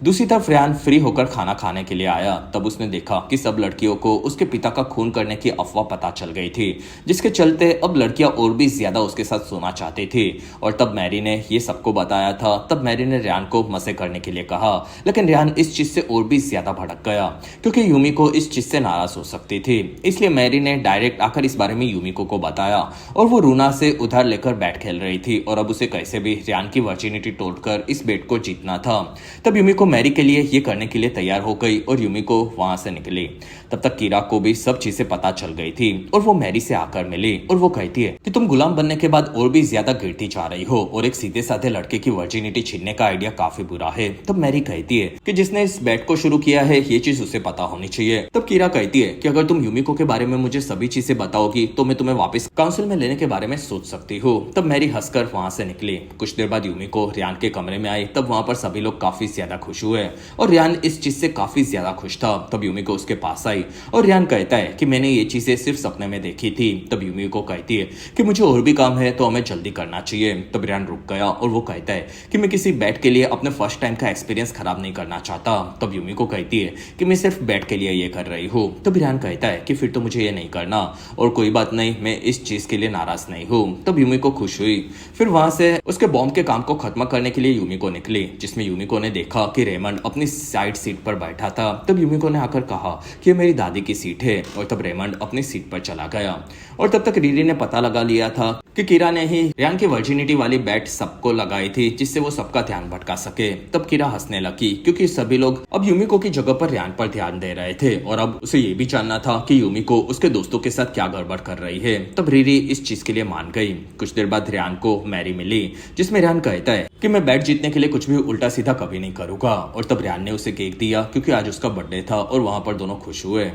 दूसरी तरफ रियान फ्री होकर खाना खाने के लिए आया। तब उसने देखा कि सब लड़कियों को उसके पिता का खून करने की अफवाह पता चल गई थी जिसके चलते अब लड़कियां और भी ज्यादा उसके साथ सोना चाहती थी। और तब मैरी ने ये सबको बताया था। तब मैरी ने रियान को मजे करने के लिए कहा लेकिन रियान इस चीज से और भी ज्यादा भड़क गया क्योंकि यूमिको इस चीज से नाराज हो सकती थी। इसलिए मैरी ने डायरेक्ट आकर इस बारे में यूमिको को बताया और वो रूना से उधार लेकर बैट खेल रही थी और अब उसे कैसे भी रियान की वर्जिनिटी तोड़कर इस बैट को जीतना था। तब यूमिको मैरी के लिए ये करने के लिए तैयार हो गई और यूमिको वहां से निकली। तब तक कीरा को भी सब चीजें पता चल गई थी और वो मैरी से आकर मिली और वो कहती है कि तुम गुलाम बनने के बाद और भी ज्यादा गिरती जा रही हो और एक सीधे साधे लड़के की वर्जिनिटी छीनने का आइडिया काफी बुरा है। तब मैरी कहती है कि जिसने इस बैट को शुरू किया है ये चीज उसे पता होनी चाहिए। तब कीरा कहती है कि अगर तुम यूमिको के बारे में मुझे सभी चीजें बताओगी तो मैं तुम्हें वापस काउंसिल में लेने के बारे में सोच सकती हूँ। तब मैरी हंसकर वहां से निकली। कुछ देर बाद यूमिको रियान के कमरे में आई। तब वहां पर सभी लोग काफी ज्यादा खुश हुए और रियान इस चीज से काफी ज्यादा खुश था। तब यूमिको उसके पास आई और रियान कहता है कि मैंने ये चीजें सिर्फ सपने में देखी थी। तब यूमिको कहती है कि मुझे और भी काम है तो हमें जल्दी करना चाहिए। तब रियान रुक गया और वो कहता है कि मैं किसी बैट के लिए अपने फर्स्ट टाइम का एक्सपीरियंस खराब नहीं करना चाहता। तब यूमिको कहती है कि मैं सिर्फ बैट के लिए ये कर रही हूँ। तब रियान कहता है कि फिर तो मुझे ये नहीं करना और कोई बात नहीं, मैं इस चीज के लिए नाराज नहीं हूँ। तब यूमिको खुश हुई। फिर वहां से उसके बॉम्ब के काम को खत्म करने के लिए यूमिको निकली जिसमें यूमिको ने देखा कि रेमंड अपनी साइड सीट पर बैठा था। तब यूमिको ने आकर कहा कि ये मेरी दादी की सीट है और तब रेमंड अपनी सीट पर चला गया। और तब तक रिरी ने पता लगा लिया था कि कीरा ने ही रियान की वर्जिनिटी वाली बैट सबको लगाई थी जिससे वो सबका ध्यान भटका सके। तब कीरा हंसने लगी क्योंकि सभी लोग अब यूमिको की जगह पर रियान पर ध्यान दे रहे थे और अब उसे ये भी जानना था कि यूमिको उसके दोस्तों के साथ क्या गड़बड़ कर रही है। तब रिरी इस चीज के लिए मान गई। कुछ देर बाद रियान को मैरी मिली जिसमें रियान कहता है कि मैं बैट जीतने के लिए कुछ भी उल्टा सीधा कभी नहीं करूंगा। और तब रियान ने उसे केक दिया क्योंकि आज उसका बर्थडे था और वहां पर दोनों खुश हुए।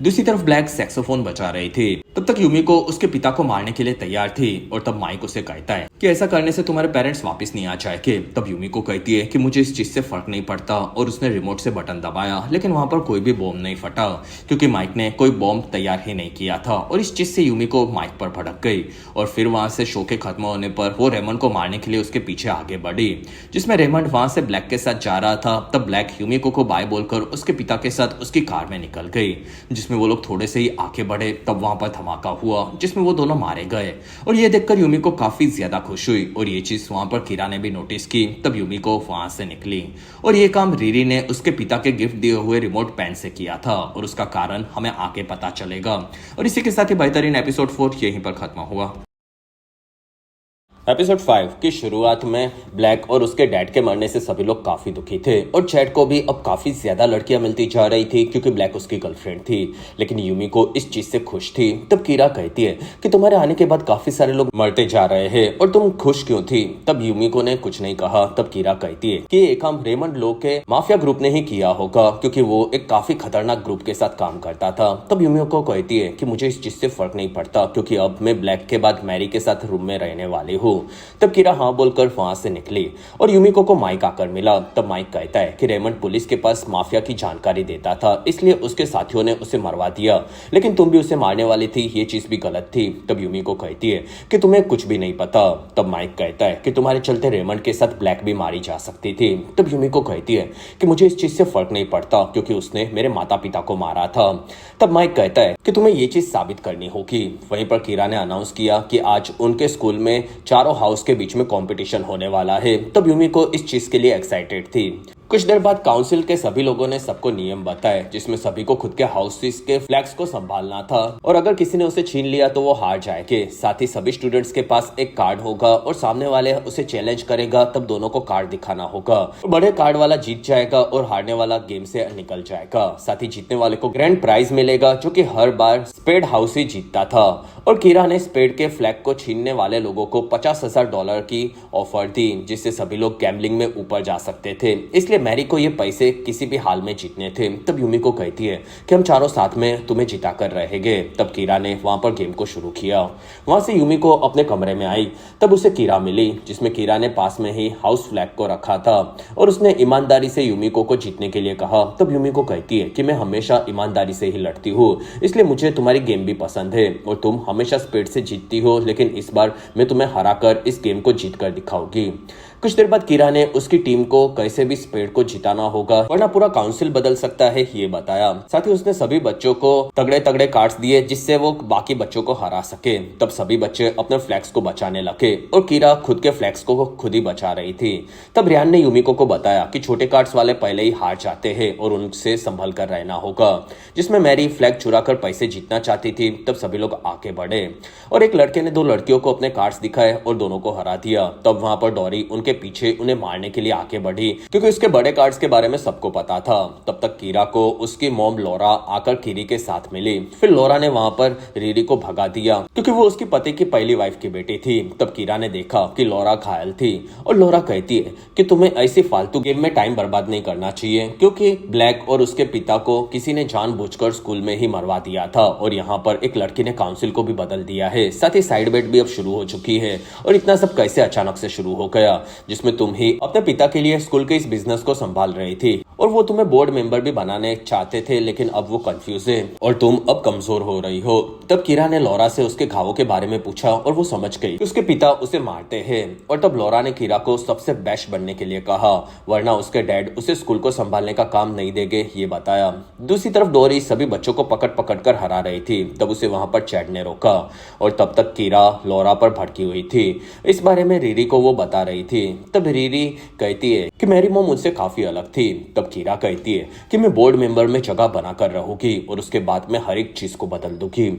दूसरी तरफ ब्लैक सैक्सोफोन बजा रही थी। तब तक यूमिको उसके पिता को मारने के लिए तैयार थी और तब माइक उसे कहता है कि ऐसा करने से तुम्हारे पेरेंट्स वापस नहीं आ जाएंगे। तब यूमिको कहती है कि मुझे इस चीज से फर्क नहीं पड़ता और उसने रिमोट से बटन दबाया लेकिन वहां पर कोई भी बॉम्ब नहीं फटा क्योंकि माइक ने कोई बॉम्ब तैयार ही नहीं किया था। और इस चीज से यूमिको माइक पर भड़क गई और फिर वहां से शो के खत्म होने पर वो रेमंड को मारने के लिए उसके पीछे आगे बढ़ी जिसमें रेमंड वहां से ब्लैक के साथ जा रहा था। तब ब्लैक यूमिको को बाय बोलकर उसके पिता के साथ उसकी कार में निकल गई जिसमें वो लोग थोड़े से ही आगे बढ़े। तब वहां पर धमाका हुआ जिसमें वो दोनों मारे गए और ये देखकर यूमिको काफी ज्यादा खुश हुई और ये चीज वहां पर कीरा ने भी नोटिस की। तब यूमिको वहां से निकली और ये काम रिरी ने उसके पिता के गिफ्ट दिए हुए रिमोट पेन से किया था और उसका कारण हमें आगे पता चलेगा। और इसी के साथ ही बेहतरीन एपिसोड 4 यहीं पर खत्म हुआ। एपिसोड 5 की शुरुआत में ब्लैक और उसके डैड के मरने से सभी लोग काफी दुखी थे और चैट को भी अब काफी ज्यादा लड़कियां मिलती जा रही थी क्योंकि ब्लैक उसकी गर्लफ्रेंड थी। लेकिन यूमी को इस चीज से खुश थी। तब कीरा कहती है कि तुम्हारे आने के बाद काफी सारे लोग मरते जा रहे हैं और तुम खुश क्यों थी। तब यूमिको ने कुछ नहीं कहा। तब कीरा कहती है कि एक काम रेमंड लो के माफिया ग्रुप ने ही किया होगा क्योंकि वो एक काफी खतरनाक ग्रुप के साथ काम करता था। तब यूमिको कहती है कि मुझे इस चीज से फर्क नहीं पड़ता क्योंकि अब मैं ब्लैक के बाद मैरी के साथ रूम में रहने वाली हूँ। तब कीरा हाँ बोलकर वहां से निकली और यूमिको को माइक आकर मिला। तब माइक कहता है कि रेमंड पुलिस के पास माफिया की जानकारी देता था इसलिए उसके साथियों ने उसे मरवा दिया, लेकिन तुम भी उसे मारने वाली थी, ये चीज भी गलत थी। तब यूमिको कहती है कि तुम्हें कुछ भी नहीं पता। तब माइक कहता है कि तुम्हारे चलते रेमंड के साथ ब्लैक भी मारी जा सकती थी। तब यूमिको कहती है कि मुझे इस चीज से फर्क नहीं पड़ता क्योंकि उसने मेरे माता पिता को मारा था। तब माइक कहता है कि तुम्हें ये चीज साबित करनी होगी। वहीं पर कीरा ने अनाउंस किया कि आज उनके स्कूल में चारों हाउस के बीच में कंपटीशन होने वाला है। तब यूमिको इस चीज के लिए एक्साइटेड थी। कुछ देर बाद काउंसिल के सभी लोगों ने सबको नियम बताए जिसमें सभी को खुद के हाउसेस के फ्लैग्स को संभालना था और अगर किसी ने उसे छीन लिया तो वो हार जाएंगे। साथ ही सभी स्टूडेंट्स के पास एक कार्ड होगा और सामने वाले उसे चैलेंज करेगा तब दोनों को कार्ड दिखाना होगा। बड़े कार्ड वाला जीत जाएगा और हारने वाला गेम से निकल जाएगा। साथ ही जीतने वाले को ग्रैंड प्राइज मिलेगा जो कि हर बार स्पेड हाउस ही जीतता था। और कीरा ने स्पेड के फ्लैग को छीनने वाले लोगों को $50,000 की ऑफर दी जिससे सभी लोग गैम्बलिंग में ऊपर जा सकते थे, इसलिए मैरी को ये पैसे किसी भी हाल में जीतने थे। तब यूमिको कहती है कि हम चारों साथ में तुम्हें जिता कर रहेंगे। तब कीरा ने वहां पर गेम को शुरू किया। वहां से यूमिको अपने कमरे में आई। तब उसे कीरा मिली जिसमें कीरा ने पास में ही हाउस फ्लैग को रखा था और उसने ईमानदारी से यूमिको को जीतने के लिए कहा। तब यूमिको कहती है कि मैं हमेशा ईमानदारी से ही लड़ती हूँ इसलिए मुझे तुम्हारी गेम भी पसंद है और तुम हमेशा स्पीड से जीतती हो, लेकिन इस बार मैं तुम्हें हराकर इस गेम को जीत कर दिखाऊंगी। कुछ देर बाद कीरा ने उसकी टीम को कैसे भी स्पेड को जिताना होगा वरना पूरा काउंसिल बदल सकता है ये बताया। साथ ही उसने सभी बच्चों को तगड़े तगड़े कार्ड्स दिए जिससे वो बाकी बच्चों को हरा सके। तब सभी बच्चे अपने फ्लैग्स को बचाने लगे और कीरा खुद के फ्लैग्स को खुद ही बचा रही थी। तब रियान ने यूमिको को बताया कि छोटे कार्ड्स वाले पहले ही हार जाते हैं और उनसे संभल कर रहना होगा, जिसमें मैरी फ्लैग चुरा कर पैसे जीतना चाहती थी। तब सभी लोग आगे बढ़े और एक लड़के ने दो लड़कियों को अपने कार्ड्स दिखाए और दोनों को हरा दिया। तब वहां पर डोरी उनके पीछे उन्हें मारने के लिए आगे बढ़ी क्योंकि उसके बड़े कार्ड्स के बारे में सबको पता था। तब तक कीरा को उसकी मॉम लोरा आकर कीरी के साथ मिली। फिर लोरा ने वहां पर रीरी को भगा दिया क्योंकि वो उसकी पति की पहली वाइफ की बेटी थी। तब कीरा ने देखा कि लोरा घायल थी और लोरा कहती है कि तुम्हें ऐसी फालतू गेम में टाइम बर्बाद नहीं करना चाहिए क्योंकि ब्लैक और उसके पिता को किसी ने जानबूझकर स्कूल में ही मरवा दिया था और यहाँ पर एक लड़की ने काउंसिल को भी बदल दिया है। साथ ही साइड बेट भी अब शुरू हो चुकी है और इतना सब कैसे अचानक से शुरू हो गया जिसमें तुम ही अपने पिता के लिए स्कूल के इस बिजनेस को संभाल रही थी और वो तुम्हें बोर्ड मेंबर भी बनाने चाहते थे, लेकिन अब वो कंफ्यूज है और तुम अब कमजोर हो रही हो। तब कीरा ने लोरा से उसके घावों के बारे में पूछा और वो समझ गई कि उसके पिता उसे मारते हैं और तब लोरा ने कीरा को सबसे बेस्ट बनने के लिए कहा वरना उसके डैड उसे स्कूल को संभालने का काम नहीं देंगे ये बताया। दूसरी तरफ डोरी सभी बच्चों को पकड़ पकड़ कर हरा रही थी। तब उसे वहां पर चैड ने रोका और तब तक कीरा लोरा पर भड़की हुई थी। इस बारे में रीरी को वो बता रही थी। तब रीरी कहती है कि मेरी मॉम मुझसे काफी अलग थी। तब कीरा कहती है कि मैं बोर्ड मेंबर में जगह बनाकर रहूंगी और उसके बाद मैं हर एक चीज को बदल दूंगी।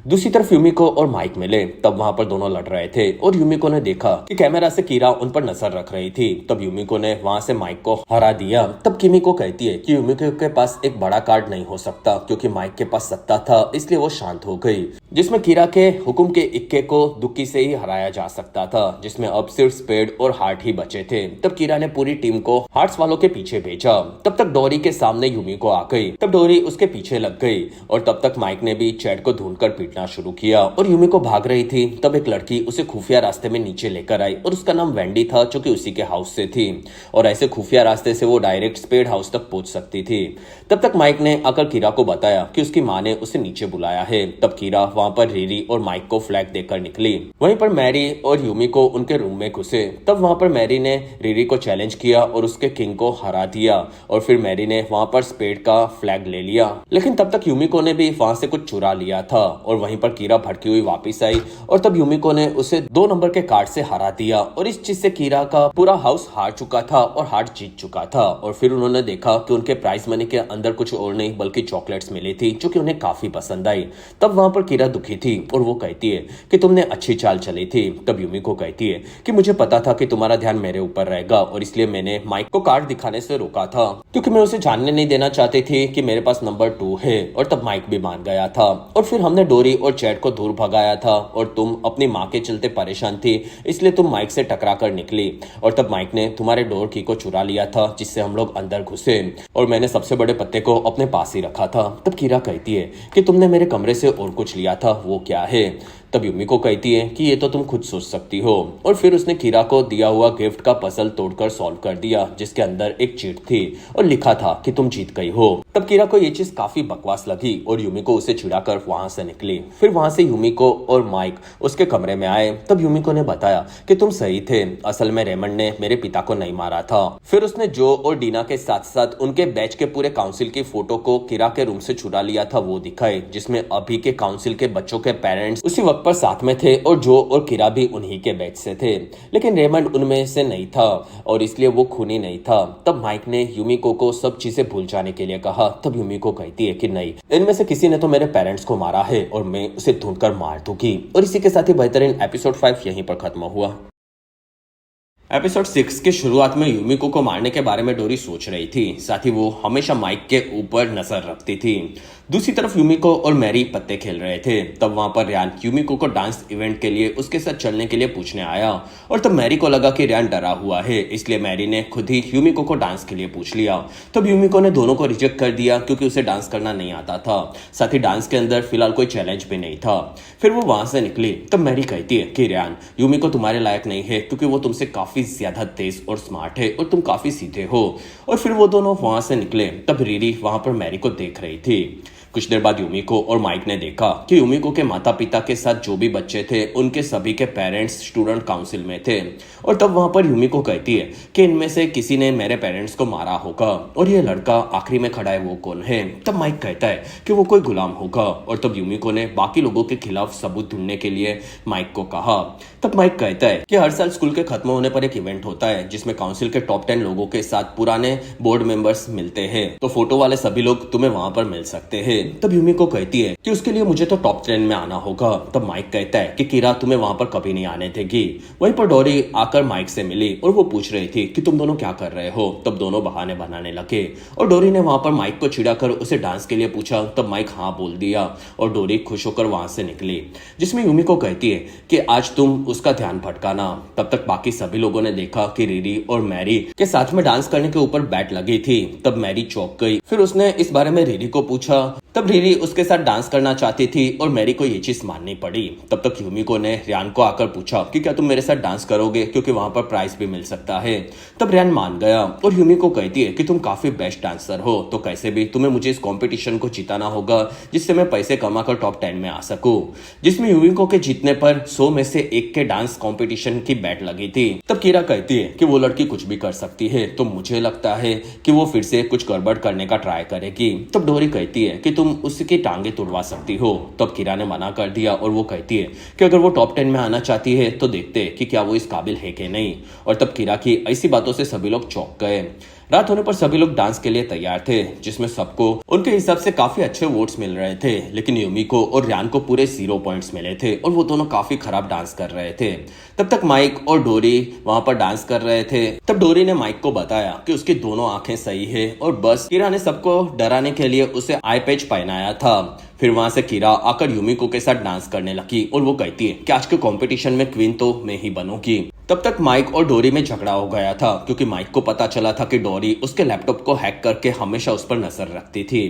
दूसरी तरफ यूमिको और माइक मिले। तब वहां पर दोनों लड़ रहे थे और यूमिको ने देखा कि कैमरा से कीरा उन पर नजर रख रही थी। तब यूमिको ने वहां से माइक को हरा दिया। तब किमिको कहती है कि यूमिको के पास एक बड़ा कार्ड नहीं हो सकता क्योंकि माइक के पास सत्ता था, इसलिए वो शांत हो गई, जिसमें कीरा के हुक्म के इक्के को दुक्की से ही हराया जा सकता था, जिसमें अब सिर्फ स्पेड और हार्ट ही बचे थे। तब कीरा ने पूरी टीम को हार्ट्स वालों के पीछे भेजा। तब तक डोरी के सामने यूमिको आ गई। तब डोरी उसके पीछे लग गई और तब तक माइक ने भी चैड को ढूंढकर पीटना शुरू किया और यूमिको भाग रही थी। तब एक लड़की उसे खुफिया रास्ते में नीचे लेकर आई और उसका नाम वेंडी था जो कि उसी के हाउस से थी और ऐसे खुफिया रास्ते से वो डायरेक्ट स्पेड हाउस तक पहुंच सकती थी। तब तक माइक ने आकर कीरा को बताया कि उसकी माँ ने उसे नीचे बुलाया है। तब कीरा वहां पर रीरी और माइक को फ्लैग देकर निकली। वहीं पर मैरी और यूमिको उनके रूम में घुसे। तब वहां पर मैरी ने रीरी को चैलेंज किया और उसके किंग को हरा दिया और फिर मैरी ने वहां पर स्पेड का फ्लैग ले लिया। लेकिन तब तक यूमिको ने भी वहां से कुछ चुरा लिया था और वहीं पर कीरा भड़की हुई वापस आई और तब यूमिको ने उसे 2 नंबर के कार्ड से हरा दिया और इस चीज से कीरा का पूरा हाउस हार चुका था और हार जीत चुका था। और फिर उन्होंने देखा कि उनके प्राइज मनी के अंदर कुछ और नहीं बल्कि चॉकलेट्स मिली थी जो कि उन्हें काफी पसंद आई। तब वहां पर कीरा दुखी थी और वो कहती है कि तुमने अच्छी चाल चली थी। तब यूमिको कहती है कि मुझे पता था कि तुम्हारा ध्यान मेरे ऊपर रहेगा और इसलिए मैंने माइक को कार्ड दिखाने से रोका था क्योंकि मैं उसे जानने नहीं देना चाहती थी कि मेरे पास नंबर 2 है। और तब माइक भी मान गया था और फिर हमने डोरी और चैट को दूर भगाया था और तुम अपनी माँ के चलते परेशान थी इसलिए तुम माइक से टकरा कर निकली और तब माइक ने तुम्हारे डोर की को चुरा लिया था जिससे हम लोग अंदर घुसे और मैंने सबसे बड़े पत्ते को अपने पास ही रखा था। तब कीरा कहती है कि तुमने मेरे कमरे से और कुछ लिया था, वो क्या है? तब यूमिको कहती है कि ये तो तुम खुद सोच सकती हो। और फिर उसने कीरा को दिया हुआ गिफ्ट का पजल तोड़कर सॉल्व कर दिया जिसके अंदर एक चीट थी और लिखा था कि तुम जीत गई हो। तब कीरा को ये चीज काफी बकवास लगी और यूमिको उसे चिढ़ाकर वहां से निकली। फिर वहां से यूमिको और माइक उसके कमरे में आए। तब यूमिको ने बताया कि तुम सही थे, असल में रेमंड ने मेरे पिता को नहीं मारा था। फिर उसने जो और डीना के साथ साथ उनके बैच के पूरे काउंसिल की फोटो को कीरा के रूम से चुरा लिया था वो दिखाए जिसमें अभी के काउंसिल के बच्चों के पेरेंट्स उसी वक्त पर साथ में थे और जो और कीरा भी उन्हीं के बैच से थे, लेकिन रेमंड उनमें से नहीं था और इसलिए वो खूनी नहीं था। तब माइक ने यूमिको को सब चीजें भूल जाने के लिए कहा। तब यूमिको कहती है कि नहीं, इनमें से किसी ने तो मेरे पेरेंट्स को मारा है और मैं उसे ढूंढकर मार दूंगी। और इसी के साथ ही बेहतरीन एपिसोड 5 यहीं पर खत्म हुआ। एपिसोड 6 के शुरुआत में यूमिको को मारने के बारे में डोरी सोच रही थी, साथ ही वो हमेशा माइक के ऊपर नजर रखती थी। दूसरी तरफ यूमिको और मैरी पत्ते खेल रहे थे। तब वहां पर रियान यूमिको को डांस इवेंट के लिए उसके साथ चलने के लिए पूछने आया और तब मैरी को लगा कि रियान डरा हुआ है इसलिए मैरी ने खुद ही यूमिको को डांस के लिए पूछ लिया। तब यूमिको ने दोनों को रिजेक्ट कर दिया क्योंकि उसे डांस करना नहीं आता था, साथ ही डांस के अंदर फिलहाल कोई चैलेंज भी नहीं था। फिर वो वहां से निकली। तब मैरी कहती है कि रियान, यूमिको तुम्हारे लायक नहीं है क्योंकि वो तुमसे काफी ज्यादा तेज और स्मार्ट है और तुम काफी सीधे हो। और फिर वो दोनों वहां से निकले। तब रीरी वहां पर मैरी को देख रही थी। कुछ देर बाद यूमिको और माइक ने देखा कि यूमिको के माता पिता के साथ जो भी बच्चे थे उनके सभी के पेरेंट्स स्टूडेंट काउंसिल में थे। और तब वहां पर यूमिको कहती है कि इनमें से किसी ने मेरे पेरेंट्स को मारा होगा और ये लड़का आखिरी में खड़ा है वो कौन है? तब माइक कहता है कि वो कोई गुलाम होगा। और तब यूमिको ने बाकी लोगों के खिलाफ सबूत ढूंढने के लिए माइक को कहा। तब माइक कहता है कि हर साल स्कूल के खत्म होने पर एक इवेंट होता है जिसमें काउंसिल के टॉप 10 लोगों के साथ पुराने बोर्ड मेंबर्स मिलते हैं, तो फोटो वाले सभी लोग तुम्हें वहां पर मिल सकते हैं। तब यूमिको कहती है कि उसके लिए मुझे तो टॉप 10 में आना होगा। तब माइक कहता है कि कीरा तुम्हें वहां पर कभी नहीं आने देगी। वहीं पर डोरी आकर माइक से मिली और वो पूछ रही थी कि तुम दोनों क्या कर रहे हो। तब दोनों बहाने बनाने लगे और डोरी ने वहां पर माइक को चिढ़ाकर उसे डांस के लिए पूछा। तब माइक हाँ बोल दिया और डोरी खुश होकर वहां से निकली, जिसमें यूमिको कहती है कि आज तुम उसका ध्यान भटकाना। तब तक बाकी सभी लोगों ने देखा कि रीरी और मैरी के साथ में डांस करने के ऊपर बैट लगी थी। तब मैरी चौंक गई। फिर उसने इस बारे में रीरी को पूछा। तब रीरी उसके साथ डांस करना चाहती थी और मैरी को ये चीज माननी पड़ी। तब तक यूमिको ने रियान को आकर पूछा कि क्या तुम मेरे साथ डांस करोगे क्योंकि वहां पर प्राइज भी मिल सकता है। तब रियान मान गया और यूमिको कहती है कि तुम काफी बेस्ट डांसर हो, तो कैसे भी तुम्हें मुझे इस कंपटीशन को जिताना होगा जिससे मैं पैसे कमाकर टॉप 10 में आ सकूं। जिसमें यूमिको के जीतने पर 100 में से 1 के डांस कंपटीशन की बैट लगी थी। तब कीरा कहती है कि वो लड़की कुछ भी कर सकती है, तो मुझे लगता है कि वो फिर से कुछ गड़बड़ करने का ट्राई करेगी। तब डोरी कहती है कि तुम उसकी टांगे तुड़वा सकती हो। तब कीरा ने मना कर दिया और वो कहती है कि अगर वो टॉप 10 में आना चाहती है तो देखते कि क्या वो इस काबिल है कि नहीं। और तब कीरा की ऐसी बातों से सभी लोग चौंक गए। रात होने पर सभी लोग डांस के लिए तैयार थे, जिसमें सबको उनके हिसाब से काफी अच्छे वोट्स मिल रहे थे, लेकिन यूमिको और रियान को पूरे 0 पॉइंट्स मिले थे और वो दोनों काफी खराब डांस कर रहे थे। तब तक माइक और डोरी वहां पर डांस कर रहे थे। तब डोरी ने माइक को बताया कि उसकी दोनों आंखें सही है और बस कीरा ने सबको डराने के लिए उसे आई पैच पहनाया था। फिर वहां से कीरा आकर यूमिको के साथ डांस करने लगी और वो कहती है कि आज के कंपटीशन में क्वीन तो मैं ही बनूंगी। तब तक माइक और डोरी में झगड़ा हो गया था क्योंकि माइक को पता चला था कि डोरी उसके लैपटॉप को हैक करके हमेशा उस पर नजर रखती थी।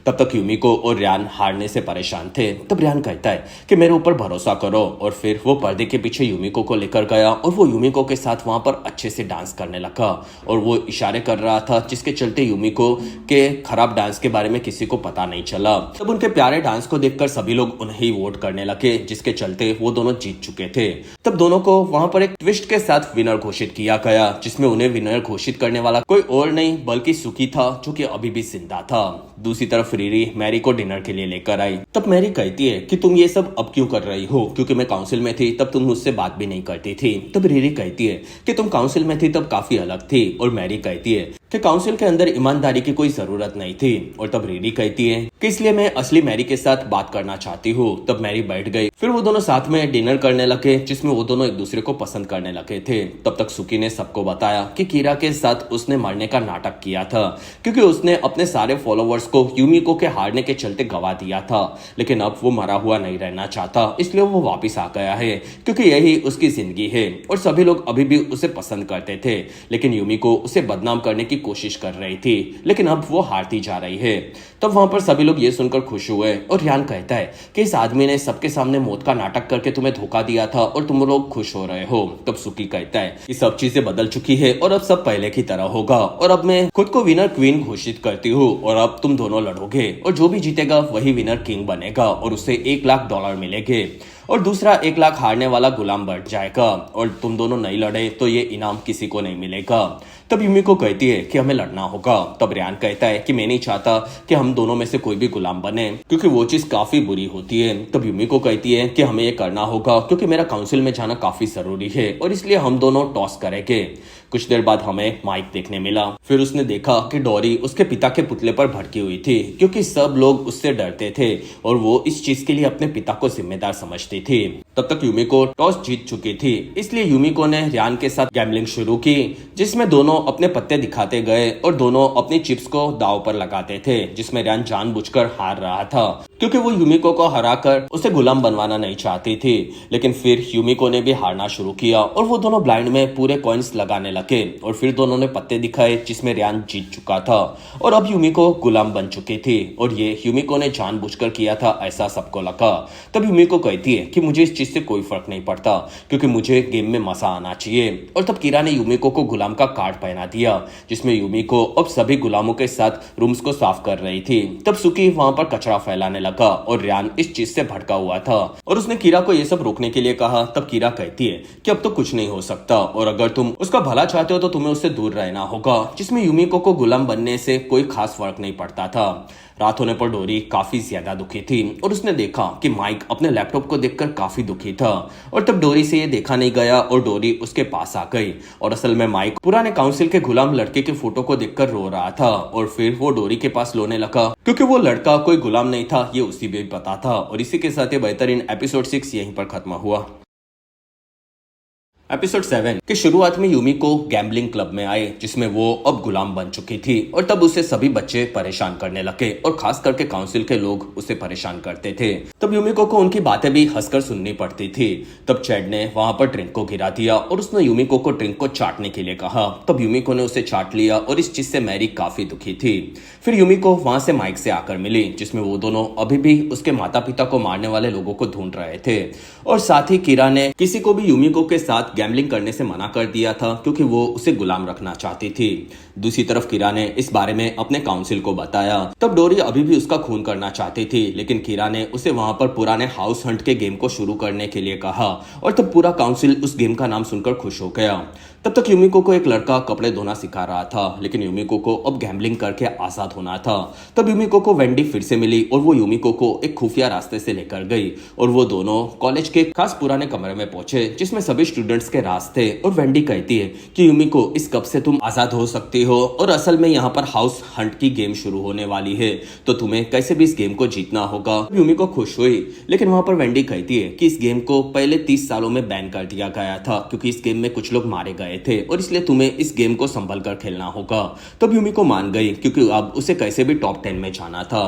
तब तक यूमिको और रियान हारने से परेशान थे। तब रियान कहता है कि मेरे ऊपर भरोसा करो और फिर वो पर्दे के पीछे यूमिको को लेकर गया और वो यूमिको के साथ वहां पर अच्छे से डांस करने लगा और वो इशारे कर रहा था जिसके चलते यूमिको के खराब डांस के बारे में किसी को पता नहीं चला। तब उनके प्यारे डांस को देखकर सभी लोग उन्हें वोट करने लगे, जिसके चलते वो दोनों जीत चुके थे। तब दोनों को वहां पर एक ट्विस्ट ट्विस्ट के साथ विनर घोषित किया गया, जिसमें उन्हें विनर घोषित करने वाला कोई और नहीं बल्कि सुकी था, जो कि अभी भी जिंदा था। दूसरी तरफ रिरी मैरी को डिनर के लिए लेकर आई। तब मैरी कहती है कि तुम ये सब अब क्यों कर रही हो, क्योंकि मैं काउंसिल में थी तब तुम मुझसे बात भी नहीं करती थी। तब रिरी कहती है कि तुम काउंसिल में थी तब काफी अलग थी, और मैरी कहती है कि काउंसिल के अंदर ईमानदारी की कोई जरूरत नहीं थी। और तब रिरी कहती है कि इसलिए मैं असली मैरी के साथ बात करना चाहती हूँ। तब मैरी बैठ गई। फिर वो दोनों साथ में डिनर करने लगे, जिसमें वो दोनों एक दूसरे को पसंद करने लगे थे। तब तक सुकी ने सबको बताया कि कीरा के साथ उसने मरने का नाटक किया था, क्योंकि उसने अपने सारे फॉलोवर्स को यूमिको के हारने के चलते गवा दिया था। लेकिन अब वो मरा हुआ नहीं रहना चाहता, इसलिए वो वापिस आ गया है, क्योंकि यही उसकी जिंदगी है। और सभी लोग अभी भी उसे पसंद करते थे, लेकिन यूमिको उसे बदनाम करने की कोशिश कर रही थी, लेकिन अब वो हारती जा रही है। तब वहां पर सभी लोग ये सुनकर खुश हुए, और रियान कहता है कि इस आदमी ने सबके सामने मौत का नाटक करके तुम्हें धोखा दिया था और तुम लोग खुश हो रहे हो। तब सुकी कहता है कि सब चीजें बदल चुकी है और अब सब पहले की तरह होगा, और अब मैं खुद को विनर क्वीन घोषित करती हूँ, और अब तुम दोनों लड़ोगे, और जो भी जीतेगा वही विनर किंग बनेगा, और उसे $1,00,000 मिलेंगे, और दूसरा 1,00,000 हारने वाला गुलाम बढ़ जाएगा, और तुम दोनों नहीं लड़े तो ये इनाम किसी को नहीं मिलेगा। तब यूमिको कहती है कि हमें लड़ना होगा। तब रियान कहता है कि मैं नहीं चाहता कि हम दोनों में से कोई भी गुलाम बने, क्योंकि वो चीज काफी बुरी होती है। तब यूमिको कहती है कि हमें ये करना होगा, क्योंकि मेरा काउंसिल में जाना काफी जरूरी है, और इसलिए हम दोनों टॉस करेंगे। कुछ देर बाद हमें माइक देखने मिला। फिर उसने देखा कि डोरी उसके पिता के पुतले पर भड़की हुई थी, क्योंकि सब लोग उससे डरते थे और वो इस चीज के लिए अपने पिता को जिम्मेदार समझती थी। तब तक यूमिको टॉस जीत चुकी थी, इसलिए यूमिको ने रियान के साथ गैम्बलिंग शुरू की, जिसमें दोनों अपने पत्ते दिखाते गए और दोनों अपनी चिप्स को दांव पर लगाते थे, जिसमें रियान जानबूझकर हार रहा था, क्योंकि वो यूमिको को हराकर उसे गुलाम बनवाना नहीं चाहती थी। लेकिन फिर यूमिको ने भी हारना शुरू किया, और वो दोनों ब्लाइंड में पूरे कॉइन्स लगाने लगे, और फिर दोनों ने पत्ते दिखाए, जिसमें रियान जीत चुका था, और अब यूमिको गुलाम बन चुकी थी, और ये यूमिको ने जानबूझकर किया था, ऐसा सबको लगा। तब यूमिको कहती है कि मुझे इस चीज से कोई फर्क नहीं पड़ता, क्योंकि मुझे गेम में मजा आना चाहिए। और तब कीरा ने यूमिको को गुलाम का कार्ड पहना दिया, जिसमें यूमिको अब सभी गुलामों के साथ रूम्स को साफ कर रही थी। तब सुकी वहां पर कचरा फैलाने लगा, और रियान इस चीज से भड़का हुआ था, और उसने कीरा को ये सब रोकने के लिए कहा। तब कीरा कहती है कि अब तो कुछ नहीं हो सकता, और अगर तुम उसका भला चाहते हो तो तुम्हें उससे दूर रहना होगा, जिसमें यूमिको को गुलाम बनने से कोई खास फर्क नहीं पड़ता था। रात होने पर डोरी काफी ज्यादा दुखी थी, और उसने देखा कि माइक अपने लैपटॉप को देखकर काफी दुखी था, और तब डोरी से ये देखा नहीं गया, और डोरी उसके पास आ गई। और असल में माइक पुराने काउंसिल के गुलाम लड़के के फोटो को देखकर रो रहा था, और फिर वो डोरी के पास रोने लगा, क्योंकि वो लड़का कोई गुलाम नहीं था, ये उसी भी पता था। और इसी के साथ ये बेहतरीन एपिसोड 6 यहीं पर खत्म हुआ। एपिसोड 7 की शुरुआत में यूमिको गैम्बलिंग क्लब में आए, जिसमें वो अब गुलाम बन चुकी थी, और तब उसे सभी बच्चे परेशान करने लगे, और खास करके काउंसिल के लोग उसे परेशान करते थे। तब यूमिको को उनकी बातें भी हंसकर सुननी पड़ती थी। तब चैड ने वहां पर ड्रिंक को गिरा दिया, और उसने यूमिको को ड्रिंक को चाटने के लिए कहा। तब यूमिको ने उसे चाट लिया, और इस चीज से मैरी काफी दुखी थी। फिर यूमिको वहां से माइक से आकर मिली, जिसमें वो दोनों अभी भी उसके माता पिता को मारने वाले लोगों को ढूंढ रहे थे, और साथ ही कीरा ने किसी को भी यूमिको के साथ गैम्बलिंग करने से मना कर दिया था, क्योंकि वो उसे गुलाम रखना चाहती थी। दूसरी तरफ कीरा ने इस बारे में अपने काउंसिल को बताया। तब डोरी अभी भी उसका खून करना चाहती थी, लेकिन कीरा ने उसे वहां पर पुराने हाउस हंट के गेम को शुरू करने के लिए कहा, और तब पूरा काउंसिल उस गेम का नाम सुनकर खुश हो गया। तब तक यूमिको को एक लड़का कपड़े धोना सिखा रहा था, लेकिन यूमिको को अब गैम्बलिंग करके आजाद होना था। तब यूमिको को वेंडी फिर से मिली, और वो यूमिको को एक खुफिया रास्ते से लेकर गई, और वो दोनों कॉलेज के खास पुराने कमरे में पहुंचे, जिसमें सभी स्टूडेंट्स के राज थे। और वेंडी कहती है कि यूमिको इस कप से तुम आजाद हो सकती हो, और असल में यहाँ पर हाउस हंट की गेम शुरू होने वाली है, तो तुम्हें कैसे भी इस गेम को जीतना होगा। यूमिको खुश हुई, लेकिन वहां पर वेंडी कहती है कि इस गेम को पहले 30 सालों में बैन कर दिया गया था, क्योंकि इस गेम में कुछ लोग मारे गए थे, और इसलिए तुम्हें इस गेम को संभल कर खेलना होगा। तब यूमिको मान गई, क्योंकि अब उसे कैसे भी टॉप 10 में जाना था,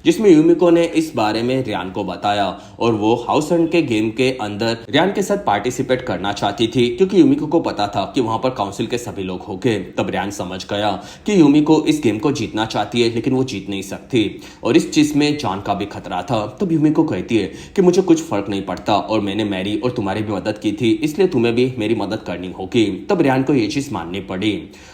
जिसमें यूमिको ने इस बारे में रियान को बताया, और वो हाउस हंट के गेम के अंदर रियान के साथ पार्टिसिपेट करना चाहती थी, क्योंकि यूमिको को पता था कि वहां पर काउंसिल के सभी लोग होंगे। तब रियान समझ गया कि यूमिको इस गेम को जीतना चाहती है, लेकिन वो जीत नहीं सकती, और इस चीज में जान का भी खतरा था। तब यूमिको कहती है कि मुझे कुछ फर्क नहीं पड़ता, और मैंने मैरी और तुम्हारी भी मदद की थी, इसलिए तुम्हें भी मेरी मदद करनी होगी। तब रियान को ये चीज माननी पड़ी,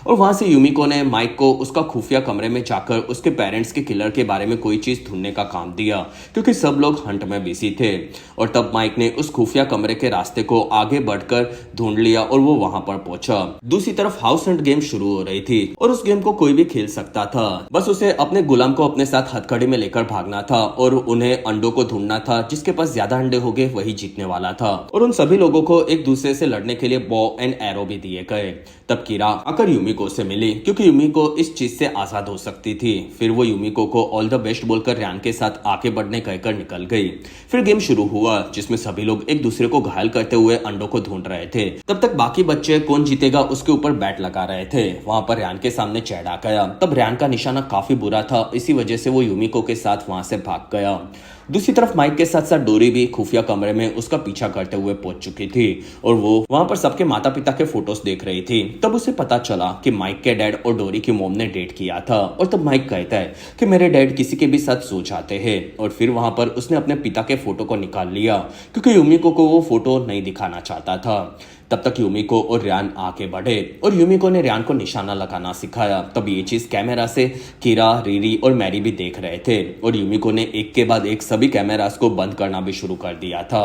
और वहां से यूमिको ने माइक को उसका खुफिया कमरे में जाकर उसके पेरेंट्स के किलर के बारे में कोई चीज ढूंढने का काम दिया, क्योंकि सब लोग हंट में बिजी थे। और तब माइक ने उस खुफिया कमरे के रास्ते को आगे बढ़कर ढूंढ लिया और वो वहां पर पहुंचा। दूसरी तरफ हाउस हंट गेम शुरू हो रही थी और उस गेम को कोई भी खेल सकता था, बस उसे अपने गुलाम को अपने साथ हथकड़ी में लेकर भागना था और उन्हें अंडों को ढूंढना था। जिसके पास ज्यादा अंडे हो गए वही जीतने वाला था और उन सभी लोगों को एक दूसरे से लड़ने के लिए बॉ एंड एरो भी दिए गए। तब कीरा आकर यूमिको से मिली क्योंकि यूमिको इस चीज से आजाद हो सकती थी। फिर वो यूमिको को ऑल द बेस्ट बोलकर रयान के साथ आगे बढ़ने कहकर निकल गई। फिर गेम शुरू हुआ जिसमें सभी लोग एक दूसरे को घायल करते हुए अंडों को ढूंढ रहे थे। तब तक बाकी बच्चे कौन जीतेगा उसके ऊपर बैट लगा रहे थे। वहां पर रयान के सामने चैड आ गया। तब रयान का निशाना काफी बुरा था, इसी वजह से वो यूमिको के साथ वहां से भाग गया। दूसरी तरफ माइक के साथ साथ डोरी भी खुफिया कमरे में उसका पीछा करते हुए पहुंच चुकी थी और वो वहां पर सबके माता पिता के फोटोज देख रही थी। तब उसे पता चला कि माइक के डैड और डोरी की मोम ने डेट किया था और तब माइक कहता है कि मेरे डैड किसी के भी साथ सो जाते हैं और फिर वहां पर उसने अपने पिता के फोटो को निकाल लिया क्योंकि यूमिको को वो फोटो नहीं दिखाना चाहता था। तब तक यूमिको और रयान आगे बढ़े और यूमिको ने रयान को निशाना लगाना सिखाया। तब ये चीज कैमरा से कीरा, रीरी और मैरी भी देख रहे थे और यूमिको ने एक के बाद एक सभी कैमरास को बंद करना भी शुरू कर दिया था।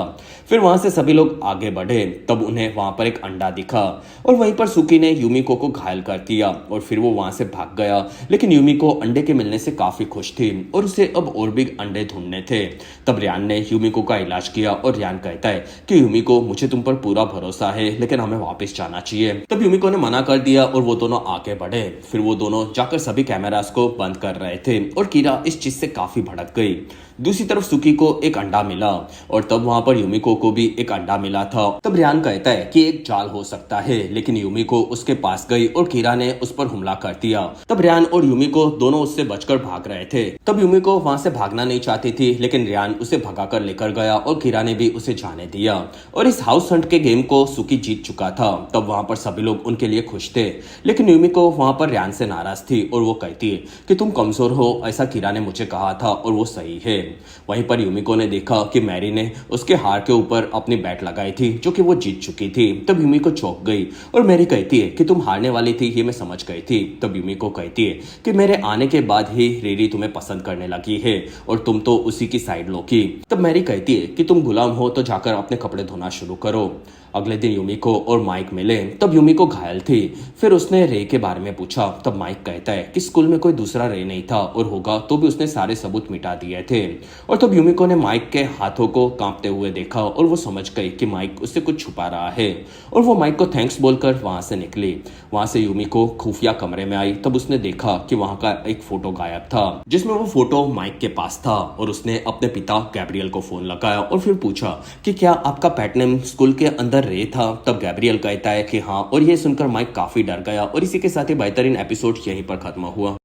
फिर वहां से सभी लोग आगे बढ़े। तब उन्हें वहां पर एक अंडा दिखा और वहीं पर सुकी ने यूमिको को घायल कर दिया और फिर वो वहां से भाग गया। लेकिन यूमिको अंडे के मिलने से काफी खुश थी और उसे अब और भी अंडे ढूंढने थे। तब रयान ने यूमिको का इलाज किया और रयान कहता है कि यूमिको मुझे तुम पर पूरा भरोसा है लेकिन हमें वापस जाना चाहिए। तब यूमिको ने मना कर दिया और वो दोनों आगे बढ़े। फिर वो दोनों जाकर सभी कैमरास को बंद कर रहे थे और कीरा इस चीज से काफी भड़क गई। दूसरी तरफ सुकी को एक अंडा मिला और तब वहां पर यूमिको को भी एक अंडा मिला था। तब रयान कहता है कि एक जाल हो सकता है लेकिन यूमिको उसके पास गई और कीरा ने उस पर हमला कर दिया। तब रयान और यूमिको दोनों उससे बचकर भाग रहे थे। तब यूमिको वहां से भागना नहीं चाहती थी लेकिन रयान उसे भगाकर लेकर गया और कीरा ने भी उसे जाने दिया और इस हाउस हंट के गेम को सुकी जीत चुका था। तब वहां पर सभी लोग उनके लिए खुश थे लेकिन यूमिको वहां पर रयान से नाराज थी और वो कहती है कि तुम कमजोर हो, ऐसा कीरा ने मुझे कहा था और वो सही है। वहीं पर यूमिको ने देखा कि मैरी ने उसके हार के ऊपर अपनी बैट लगाई थी जो कि वो जीत चुकी थी। तब यूमिको चौंक गई और मैरी कहती है कि तुम हारने वाली थी, ये मैं समझ गई थी। तब यूमिको कहती है कि मेरे आने के बाद ही रीरी तुम्हें पसंद करने लगी है और तुम तो उसी की साइड लो की। तब मैरी कहती है कि तुम गुलाम हो तो जाकर अपने कपड़े धोना शुरू करो। अगले दिन यूमिको और माइक मिले। तब यूमिको घायल थी। फिर उसने रे के बारे में पूछा। तब माइक कहता है कि स्कूल में कोई दूसरा रे नहीं था और होगा तो भी उसने सारे सबूत मिटा दिए थे। और तब यूमिको ने माइक के हाथों को कांपते हुए देखा और वो समझ गई कि माइक उससे कुछ छुपा रहा है और वो माइक को थैंक्स बोलकर वहां से निकली। वहां से यूमिको खुफिया कमरे में आई। तब उसने देखा कि वहां का एक फोटो गायब था जिसमें वो फोटो माइक के पास था और उसने अपने पिता गैब्रियल को फोन लगाया और फिर पूछा कि क्या आपका पेट नेम स्कूल के अंदर रे था। तब गैब्रियल कहता है कि हाँ और ये सुनकर माइक काफी डर गया और इसी के साथ ही बेहतरीन एपिसोड यहीं पर खत्म हुआ।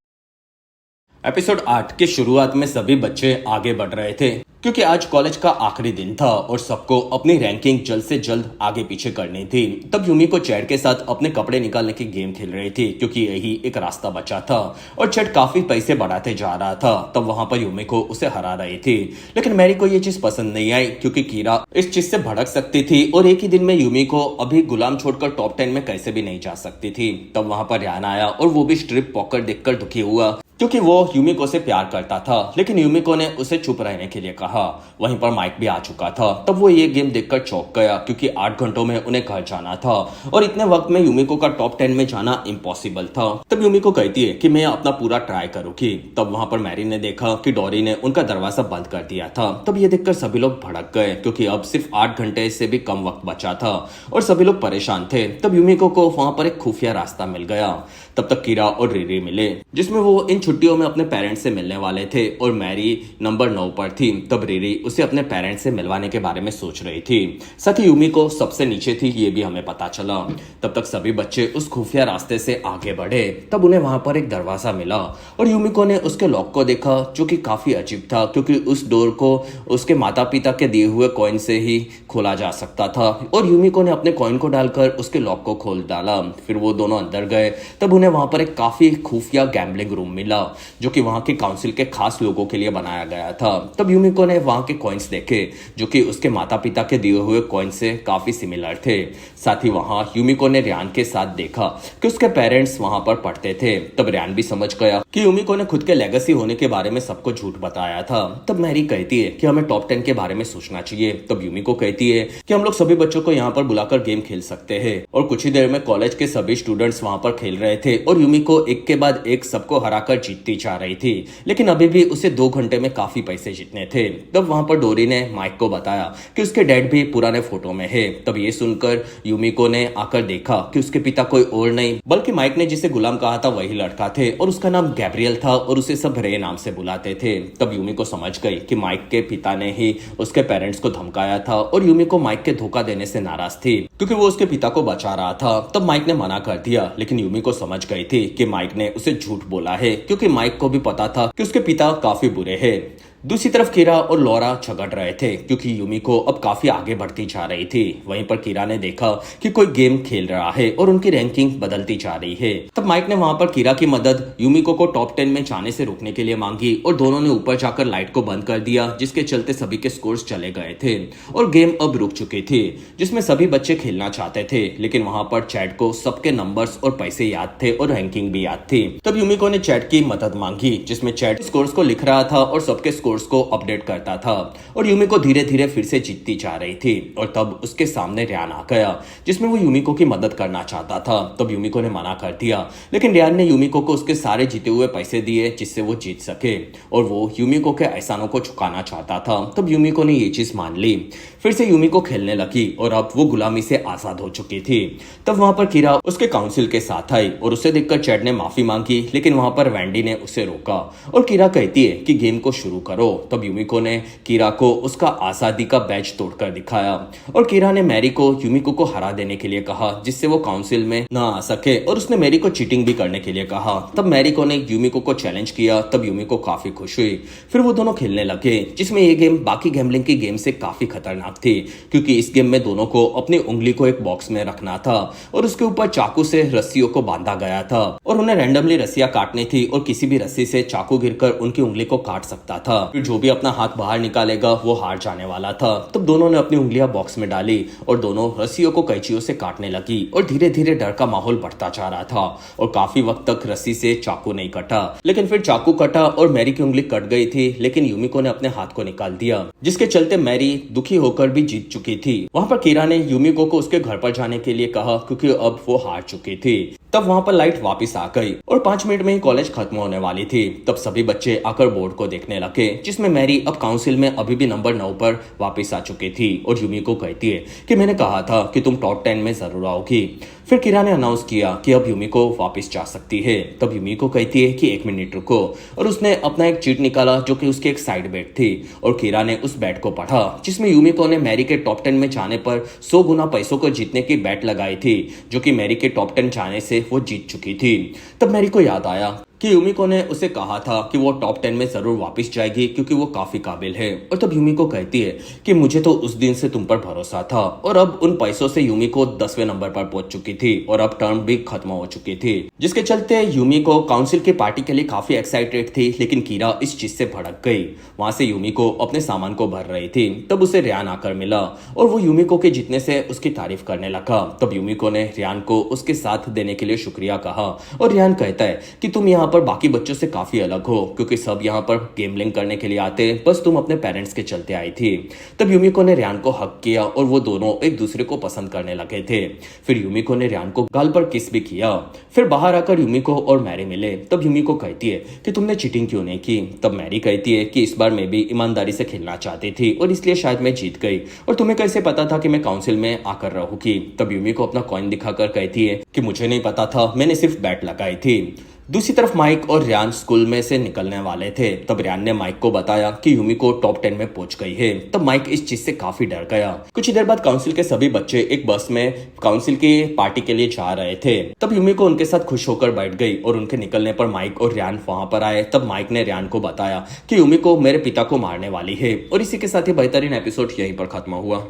एपिसोड 8 के शुरुआत में सभी बच्चे आगे बढ़ रहे थे क्योंकि आज कॉलेज का आखिरी दिन था और सबको अपनी रैंकिंग जल्द से जल्द आगे पीछे करनी थी। तब यूमिको चैड के साथ अपने कपड़े निकालने की गेम खेल रही थी क्योंकि यही एक रास्ता बचा था और चैड काफी पैसे बढ़ाते जा रहा था। तब वहां पर यूमिको उसे हरा रही थी लेकिन मैरी को ये चीज पसंद नहीं आई क्योंकि कीरा इस चीज से भड़क सकती थी और एक ही दिन में यूमिको अभी गुलाम छोड़कर टॉप 10 में कैसे भी नहीं जा सकती थी। तब वहां पर रयान आया और वो भी स्ट्रिप पॉकेट देखकर दुखी हुआ क्योंकि वो यूमिको से प्यार करता था लेकिन यूमिको ने उसे चुप रहने के लिए कहा। वहीं पर माइक भी आ चुका था। तब वो ये गेम देखकर चौंक गया क्योंकि 8 घंटों में उन्हें घर जाना था और इतने वक्त में यूमिको का टॉप 10 में जाना इम्पॉसिबल था। तब यूमिको कहती है कि मैं अपना पूरा ट्राई करूंगी। तब वहां पर मैरी ने देखा कि डोरी ने उनका दरवाजा बंद कर दिया था। तब ये देखकर सभी लोग भड़क गए क्योंकि अब सिर्फ 8 घंटे से भी कम वक्त बचा था और सभी लोग परेशान थे। तब यूमिको को वहां पर एक खुफिया रास्ता मिल गया। तब तक कीरा और रीरी मिले जिसमें वो इन छुट्टियों में अपने पेरेंट्स से मिलने वाले थे और मैरी नंबर 9 पर थी। तब रीरी उसे अपने पेरेंट्स से मिलवाने के बारे में सोच रही थी। साथ ही यूमिको सबसे नीचे थी, ये भी हमें पता चला। तब तक सभी बच्चे उस खुफिया रास्ते से आगे बढ़े। तब उन्हें वहां पर एक दरवाजा मिला और यूमिको ने उसके लॉक को देखा जो कि काफी अजीब था क्योंकि उस डोर को उसके माता पिता के दिए हुए कॉइन से ही खोला जा सकता था और यूमिको ने अपने कॉइन को डालकर उसके लॉक को खोल डाला। फिर वो दोनों अंदर गए। तब उन्हें उन्हें वहां पर एक काफी खुफिया गैम्बलिंग रूम मिला जो कि वहां के काउंसिल के खास लोगों के लिए बनाया गया था। तब यूमिको ने वहां के कॉइन्स देखे जो कि उसके माता पिता के दिए हुए कॉइन से काफी सिमिलर थे। साथ ही वहां यूमिको ने रियान के साथ देखा कि उसके पेरेंट्स वहां पर पढ़ते थे। तब रियान भी समझ गया कि यूमिको ने खुद के लेगेसी होने के बारे में सबको झूठ बताया था। तब मैरी कहती है कि हमें टॉप 10 के बारे में सोचना चाहिए। तब यूमिको कहती है कि हम लोग सभी बच्चों को यहाँ पर बुलाकर गेम खेल सकते हैं। और कुछ ही देर में कॉलेज के सभी स्टूडेंट्स वहां पर खेल रहे थे और यूमिको एक के बाद एक सबको हराकर जीतती जा रही थी, लेकिन अभी भी उसे 2 घंटे में काफी पैसे जीतने थे। तब वहां पर डोरी ने माइक को बताया कि उसके डैड भी पुराने फोटो में है। तब ये सुनकर यूमिको ने आकर देखा कि उसके पिता कोई और नहीं बल्कि माइक ने जिसे गुलाम कहा था वही लड़का थे और उसका नाम गैब्रियल था और उसे सब रे नाम से बुलाते थे। तब यूमिको समझ गई कि माइक के पिता ने ही उसके पेरेंट्स को धमकाया था और यूमिको माइक के धोखा देने से नाराज थी क्योंकि वो उसके पिता को बचा रहा था। तब माइक ने मना कर दिया, लेकिन यूमिको समझ गई थी कि माइक ने उसे झूठ बोला है क्योंकि माइक को भी पता था कि उसके पिता काफी बुरे हैं। दूसरी तरफ कीरा और लॉरा झगड़ रहे थे क्योंकि यूमिको अब काफी आगे बढ़ती जा रही थी। वहीं पर कीरा ने देखा कि कोई गेम खेल रहा है और उनकी रैंकिंग बदलती जा रही है। तब माइक ने वहां पर कीरा की मदद यूमिको को टॉप 10 में जाने से रोकने के लिए मांगी और दोनों ने ऊपर जाकर लाइट को बंद कर दिया जिसके चलते सभी के स्कोर्स चले गए थे और गेम अब रुक चुकी थी जिसमें सभी बच्चे खेलना चाहते थे, लेकिन वहां पर चैट को सबके नंबर्स और पैसे याद थे और रैंकिंग भी याद थी। तब यूमिको ने चैट की मदद मांगी जिसमें चैट स्कोर्स को लिख रहा था और सबके स्कोर्स को अपडेट करता था और यूमिको धीरे धीरे फिर से जीतती जा रही थी। और तब उसके सामने रियान आ गया जिसमें वो यूमिको की मदद करना चाहता था। तब यूमिको ने मना कर दिया, लेकिन रियान ने यूमिको को उसके सारे जीते हुए पैसे दिए जिससे वो जीत सके और वो यूमिको के एहसानों को चुकाना चाहता था। तब यूमिको ने ये चीज मान ली। फिर से यूमिको खेलने लगी और अब वो गुलामी से आजाद हो चुकी थी। तब वहां पर कीरा उसके काउंसिल के साथ आई और उसे देखकर चैट ने माफी मांगी, लेकिन वहां पर वैंडी ने उसे रोका और कीरा कहती है कि गेम को शुरू करो। तब यूमिको ने कीरा को उसका आजादी का बैज तोड़कर दिखाया और कीरा ने मैरी को यूमिको को हरा देने के लिए कहा जिससे वो काउंसिल में ना आ सके और उसने मैरी को चीटिंग भी करने के लिए कहा। तब मैरी को ने यूमिको को चैलेंज किया। तब यूमिको काफी खुश हुई। फिर वो दोनों खेलने लगे जिसमें ये गेम बाकी गैम्बलिंग की गेम से काफी खतरनाक थी क्योंकि इस गेम में दोनों को अपनी उंगली को एक बॉक्स में रखना था और उसके ऊपर चाकू से रस्सियों को बांधा गया था और उन्हें रैंडमली रस्सियां काटनी थी और किसी भी रस्सी से चाकू गिरकर उनकी उंगली को काट सकता था। फिर जो भी अपना हाथ बाहर निकालेगा वो हार जाने वाला था। तब दोनों ने अपनी उंगलियां बॉक्स में डाली और दोनों रस्सियों को कैंचियों से काटने लगी और धीरे धीरे डर का माहौल बढ़ता जा रहा था और काफी वक्त तक रस्सी से चाकू नहीं कटा, लेकिन फिर चाकू कटा और मैरी की उंगली कट गई थी, लेकिन यूमिको ने अपने हाथ को निकाल दिया जिसके चलते मैरी दुखी होकर भी जीत चुकी थी। वहां पर कीरा ने यूमिको को उसके घर पर जाने के लिए कहा क्योंकि अब वो हार चुकी थी। तब वहां पर लाइट वापस आ गई और 5 मिनट में ही कॉलेज खत्म होने वाली थी। तब सभी बच्चे आकर बोर्ड को देखने लगे जिसमें मैरी अब काउंसिल में अभी भी नंबर 9 पर वापस आ चुकी थी और यूमिको कहती है कि मैंने कहा था कि तुम टॉप 10 में जरूर आओगी। फिर कीरा ने अनाउंस किया कि अब यूमिको वापस जा सकती है। तब यूमिको कहती है कि 1 मिनट रुको और उसने अपना एक चीट निकाला जो कि उसकी एक साइड बेट थी और कीरा ने उस बैट को पढ़ा जिसमें यूमिको ने मैरी के टॉप 10 में जाने पर 100 गुना पैसों को जीतने की बैट लगाई थी जो कि मैरी के टॉप 10 जाने से वो जीत चुकी थी। तब मैरी को याद आया कि यूमिको ने उसे कहा था कि वो टॉप 10 में जरूर वापस जाएगी क्योंकि वो काफी काबिल है। और तब यूमिको कहती है कि मुझे तो उस दिन से तुम पर भरोसा था और अब उन पैसों से यूमिको 10वें नंबर पर पहुंच चुकी थी और अब टर्म भी खत्म हो चुकी थी जिसके चलते यूमिको काउंसिल की पार्टी के लिए काफी एक्साइटेड थी, लेकिन कीरा इस चीज से भड़क गई। वहां से यूमिको अपने सामान को भर रही थी। तब उसे रियान आकर मिला और वो यूमिको के जीतने से उसकी तारीफ करने लगा। तब यूमिको ने रियान को उसके साथ देने के लिए शुक्रिया कहा और रियान कहता है कि तुम यहाँ पर बाकी बच्चों से काफी अलग हो क्योंकि सब यहाँ पर गेमलिंग करने के लिए आते, बस तुम अपने पेरेंट्स के चलते आई थी। तब यूमिको ने रियान को हक किया और वो दोनों एक दूसरे को पसंद करने लगे थे। फिर यूमिको ने रियान को गाल पर किस भी किया। फिर बाहर आकर यूमिको और मैरी मिले। तब यूमिको कहती है कि तुमने चीटिंग क्यों नहीं की। तब मैरी कहती है कि इस बार मैं भी ईमानदारी से खेलना चाहती थी और इसलिए शायद मैं जीत गई और तुम्हें कैसे पता था कि मैं काउंसिल में आकर रहूंगी। तब यूमिको अपना कॉइन दिखाकर कहती है कि मुझे नहीं पता था, मैंने सिर्फ बैट लगाई थी। दूसरी तरफ माइक और रियान स्कूल में से निकलने वाले थे। तब रियान ने माइक को बताया कि यूमिको टॉप 10 में पहुंच गई है। तब माइक इस चीज से काफी डर गया। कुछ ही देर बाद काउंसिल के सभी बच्चे एक बस में काउंसिल की पार्टी के लिए जा रहे थे। तब यूमिको उनके साथ खुश होकर बैठ गई और उनके निकलने पर माइक और रियान वहां पर आए। तब माइक ने रियान को बताया कि यूमिको मेरे पिता को मारने वाली है और इसी के साथ ही बेहतरीन एपिसोड यहीं पर खत्म हुआ।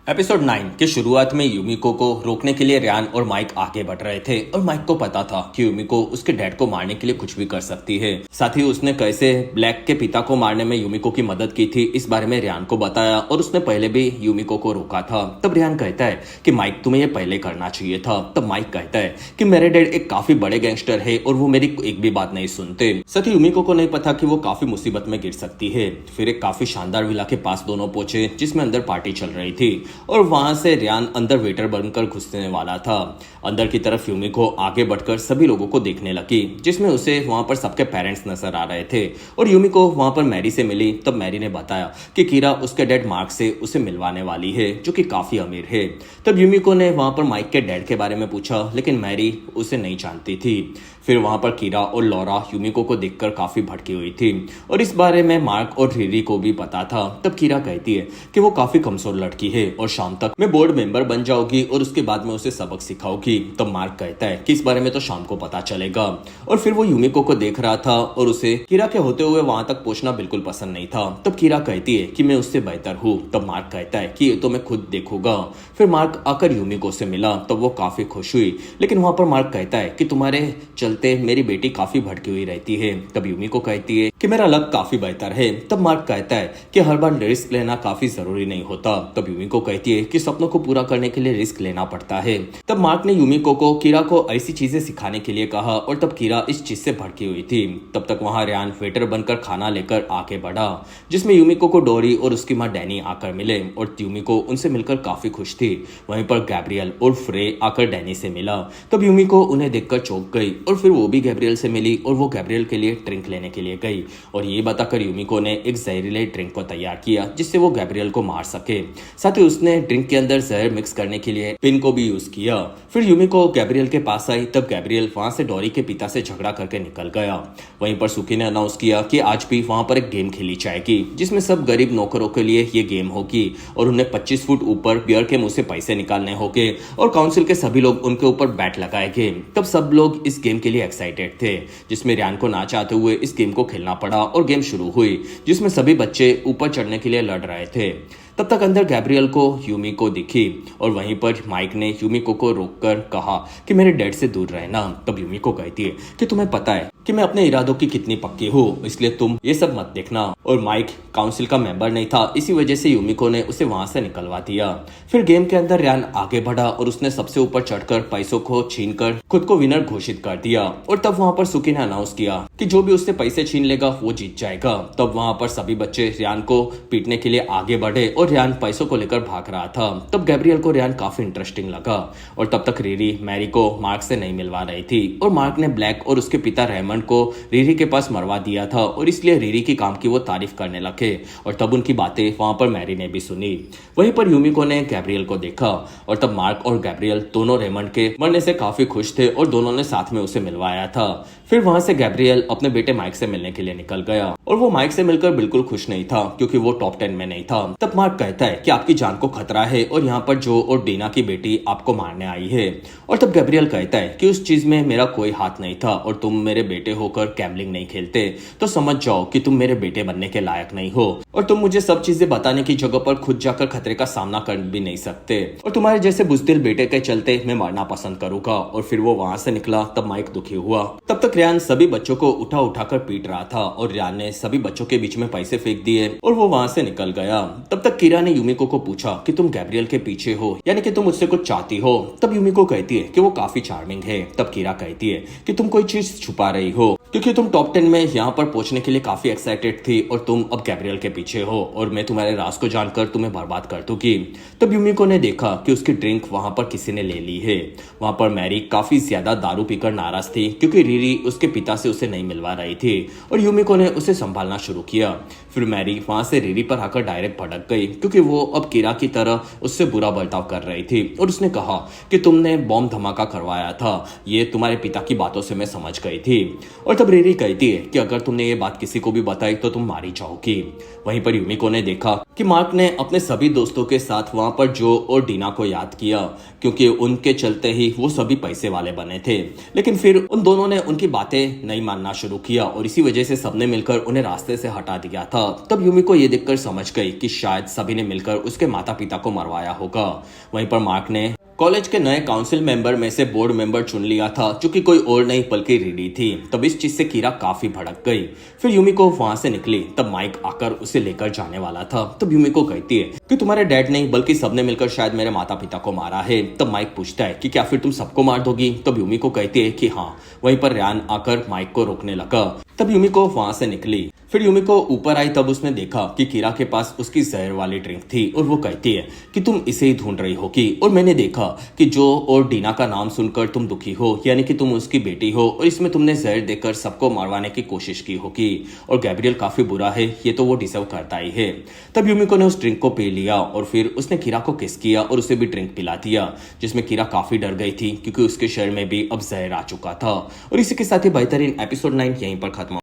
एपिसोड 9 के शुरुआत में यूमिको को रोकने के लिए रियान और माइक आगे बढ़ रहे थे और माइक को पता था कि यूमिको उसके डैड को मारने के लिए कुछ भी कर सकती है। साथ ही उसने कैसे ब्लैक के पिता को मारने में यूमिको की मदद की थी इस बारे में रियान को बताया और उसने पहले भी यूमिको को रोका था। तब रियान कहता है कि माइक तुम्हें ये पहले करना चाहिए था। तब माइक कहता है कि मेरे डैड एक काफी बड़े गैंगस्टर है और वो मेरी एक भी बात नहीं सुनते। साथ ही यूमिको को नहीं पता कि वो काफी मुसीबत में गिर सकती है। फिर एक काफी शानदार विला के पास दोनों पहुंचे जिसमें अंदर पार्टी चल रही थी और वहां से रियान अंदर वेटर बनकर घुसने वाला था। अंदर की तरफ यूमिको आगे बढ़कर सभी लोगों को देखने लगी जिसमें उसे वहां पर सबके पेरेंट्स नजर आ रहे थे और यूमिको वहां पर मैरी से मिली। तब मैरी ने बताया कि कीरा उसके डैड मार्क से उसे मिलवाने वाली है जो कि काफी अमीर है। तब यूमिको ने वहां पर माइक के डैड के बारे में पूछा लेकिन मैरी उसे नहीं जानती थी। फिर वहां पर कीरा और लॉरा यूमिको को देखकर काफी भड़की हुई थी और इस बारे में मार्क और रिरी को भी पता था। तब कीरा कहती है कि वो काफी कमजोर लड़की है और शाम तक मैं बोर्ड मेंबर बन जाऊंगी और उसके बाद में उसे सबक सिखाऊंगी। तब मार्क कहता है कि इस बारे में तो शाम को पता चलेगा। और फिर वो यूमिको को देख रहा था और उसे कीरा के होते हुए वहां तक पहुंचना बिल्कुल पसंद नहीं था। तब कीरा कहती है कि मैं उससे बेहतर हूँ। तब मार्क कहता है कि ये तो मैं खुद देखूंगा। फिर मार्क आकर यूमिको से मिला तब वो काफी खुश हुई लेकिन वहां पर मार्क कहता है कि तुम्हारे चलते मेरी बेटी काफी भटकी हुई रहती है। तब यूमिको कहती है कि मेरा लक काफी बेहतर है। तब मार्क कहता है कि हर बार रिस्क लेना काफी जरूरी नहीं होता। तब यूमिको कहती है कि सपनों को पूरा करने के लिए रिस्क लेना पड़ता है। तब मार्क ने यूमिको को कीरा को ऐसी चीजें सिखाने के लिए कहा और तब कीरा इस चीज से भड़की हुई थी। तब तक वहां रियान वेटर बनकर खाना लेकर आगे बढ़ा जिसमें यूमिको को डोरी और उसकी माँ डैनी आकर मिले और यूमिको उनसे मिलकर काफी खुश थी। वहीं पर गैब्रियल और फ्रे आकर डैनी से मिला। तब यूमिको उन्हें देखकर चौंक गई और फिर वो भी गैब्रियल से मिली और वो गैब्रियल के लिए ड्रिंक लेने के लिए गई और ये बताकर यूमिको ने एक जहरीले ड्रिंक को तैयार किया जिससे वो गैब्रियल को मार सके। साथ ही उसने ड्रिंक के अंदर जहर मिक्स करने के लिए पिन को भी यूज किया। फिर यूमिको गैब्रियल के पास आई तब गैब्रियल वहां से डोरी के पिता से झगड़ा करके निकल गया। वहीं पर सुकी ने अनाउंस किया कि आज भी वहां पर एक गेम खेली जाएगी जिसमें सब गरीब नौकरों के लिए ये गेम होगी और उन्हें 25 फुट ऊपर बियर के मुंह से पैसे निकालने होंगे और काउंसिल के सभी लोग उनके ऊपर बैट लगाएंगे। तब सब लोग इस गेम के लिए एक्साइटेड थे जिसमें रियान को ना चाहते हुए इस गेम को खेलना पड़ा और गेम शुरू हुई जिसमें सभी बच्चे ऊपर चढ़ने के लिए लड़ रहे थे। तब तक अंदर गैब्रियल को यूमिको दिखी और वहीं पर माइक ने यूमिको को रोककर कहा कि मेरे डैड से दूर रहना। तब यूमिको कहती है कि तुम्हें पता है कि मैं अपने इरादों की कितनी पक्की हूँ इसलिए तुम ये सब मत देखना। और माइक काउंसिल का मेंबर नहीं था इसी वजह से यूमिको ने उसे वहां से निकलवा दिया। फिर गेम के अंदर रियान आगे बढ़ा और उसने सबसे ऊपर चढ़कर पैसों को छीनकर खुद को विनर घोषित कर दिया और तब वहां पर सुकी ने अनाउंस किया कि जो भी उससे पैसे छीन लेगा वो जीत जाएगा। तब वहां पर सभी बच्चे रियान को पीटने के लिए आगे बढ़े और रियान पैसों को लेकर भाग रहा था। तब गैब्रियल को रियान काफी इंटरेस्टिंग लगा और तब तक रिरी मैरी को मार्क से नहीं मिलवा रही थी और मार्क ने ब्लैक और उसके पिता रेमंड को रिरी के पास मरवा दिया था और इसलिए रिरी की काम की वो तारीफ करने लगे और तब उनकी बातें वहां पर मैरी ने भी सुनी। वहीं पर यूमिको ने गैब्रियल को देखा और तब मार्क और गैब्रियल दोनों रेमंड के मरने से काफी खुश थे और दोनों ने साथ में उसे मिलवाया था। फिर वहां से गैब्रियल अपने बेटे माइक से मिलने के लिए निकल गया और वो माइक से मिलकर बिल्कुल खुश नहीं था क्योंकि वो टॉप 10 में नहीं था। तब मार्क कहता है कि आपकी जान को खतरा है और यहाँ पर जो और डीना की बेटी आपको मारने आई है। और तब गैब्रियल कहता है कि उस चीज में मेरा कोई हाथ नहीं था और तुम मेरे बेटे होकर गैम्बलिंग नहीं खेलते तो समझ जाओ कि तुम मेरे बेटे बनने के लायक नहीं हो और तुम मुझे सब चीजें बताने की जगह पर खुद जाकर खतरे का सामना कर भी नहीं सकते और तुम्हारे जैसे बुजदिल बेटे के चलते मैं मरना पसंद करूंगा। और फिर वो वहां से निकला। तब माइक दुखी हुआ। तब तक रियान सभी बच्चों को उठा उठाकर पीट रहा था और रियान ने सभी बच्चों के बीच में पैसे फेंक दिए और वो वहां से निकल गया। तब तक कीरा ने यूमिको को पूछा कि तुम गैब्रियल के पीछे हो यानी कि तुम मुझसे कुछ चाहती हो। तब यूमिको कहती है कि वो काफी चार्मिंग है। तब कीरा कहती है कि तुम कोई चीज छुपा रही हो क्योंकि तुम टॉप 10 में यहाँ पर पहुंचने के लिए काफी एक्साइटेड थी और तुम अब गैब्रियल के पीछे हो और मैं तुम्हारे राज को जानकर तुम्हें बर्बाद कर दूंगी। तब यूमिको ने देखा कि उसकी ड्रिंक वहां पर किसी ने ले ली है। वहां पर मैरी काफी ज्यादा दारू पीकर नाराज थी क्योंकि रिरी उसके पिता से उसे नहीं मिलवा रही थी और यूमिको ने उसे संभालना शुरू किया। फिर मैरी वहां से रिरी पर आकर डायरेक्ट भड़क गई क्योंकि वो अब कीरा की तरह उससे बुरा बर्ताव कर रही थी और उसने कहा कि तुमने बॉम्ब धमाका करवाया था, ये तुम्हारे पिता की बातों से मैं समझ गई थी। और तब रीरी कहती है कि अगर तुमने ये बात किसी को भी बताई तो तुम मारी जाओगी। वहीं पर यूमिको ने देखा कि मार्क ने अपने सभी दोस्तों के साथ वहां पर जो और डीना को याद किया, क्योंकि उनके चलते ही वो सभी पैसे वाले बने थे। लेकिन फिर उन दोनों ने उनकी बातें नहीं मानना शुरू किया और इसी वजह से सबने मिलकर उन्हें रास्ते से हटा दिया था। तब यूमिको ये देखकर समझ गई कि शायद सभी ने मिलकर उसके माता पिता को मरवाया होगा। वहीं पर मार्क ने कॉलेज के नए काउंसिल मेंबर में से बोर्ड मेंबर चुन लिया था, जो कि कोई और नहीं बल्कि रीडी थी। तब इस चीज से कीरा काफी भड़क गई। फिर यूमिको वहां से निकली। तब माइक आकर उसे लेकर जाने वाला था। तब यूमिको कहती है कि तुम्हारे डैड नहीं बल्कि सबने मिलकर शायद मेरे माता पिता को मारा है। तब माइक पूछता है कि क्या फिर तुम सबको मार दोगी? तब यूमिको कहती है कि हाँ। वहीं पर रयान आकर माइक को रोकने लगा। तब यूमिको वहां से निकली। फिर यूमिको ऊपर आई। तब उसने देखा कि कीरा के पास उसकी जहर वाली ड्रिंक थी और वो कहती है कि तुम इसे ही ढूंढ रही होगी और मैंने देखा कि जो और डीना का नाम सुनकर तुम दुखी हो, यानी कि तुम उसकी बेटी हो और इसमें तुमने जहर देकर सबको मारवाने की कोशिश की होगी। और गैब्रियल काफी बुरा है, ये तो वो डिजर्व करता ही है। तब यूमिको ने उस ड्रिंक को पी लिया और फिर उसने कीरा को किस किया और उसे भी ड्रिंक पिला दिया, जिसमें कीरा काफी डर गई थी क्योंकि उसके शरीर में भी अब जहर आ चुका था। और इसी के साथ ही बेहतरीन एपिसोड 9 यहीं पर खत्म।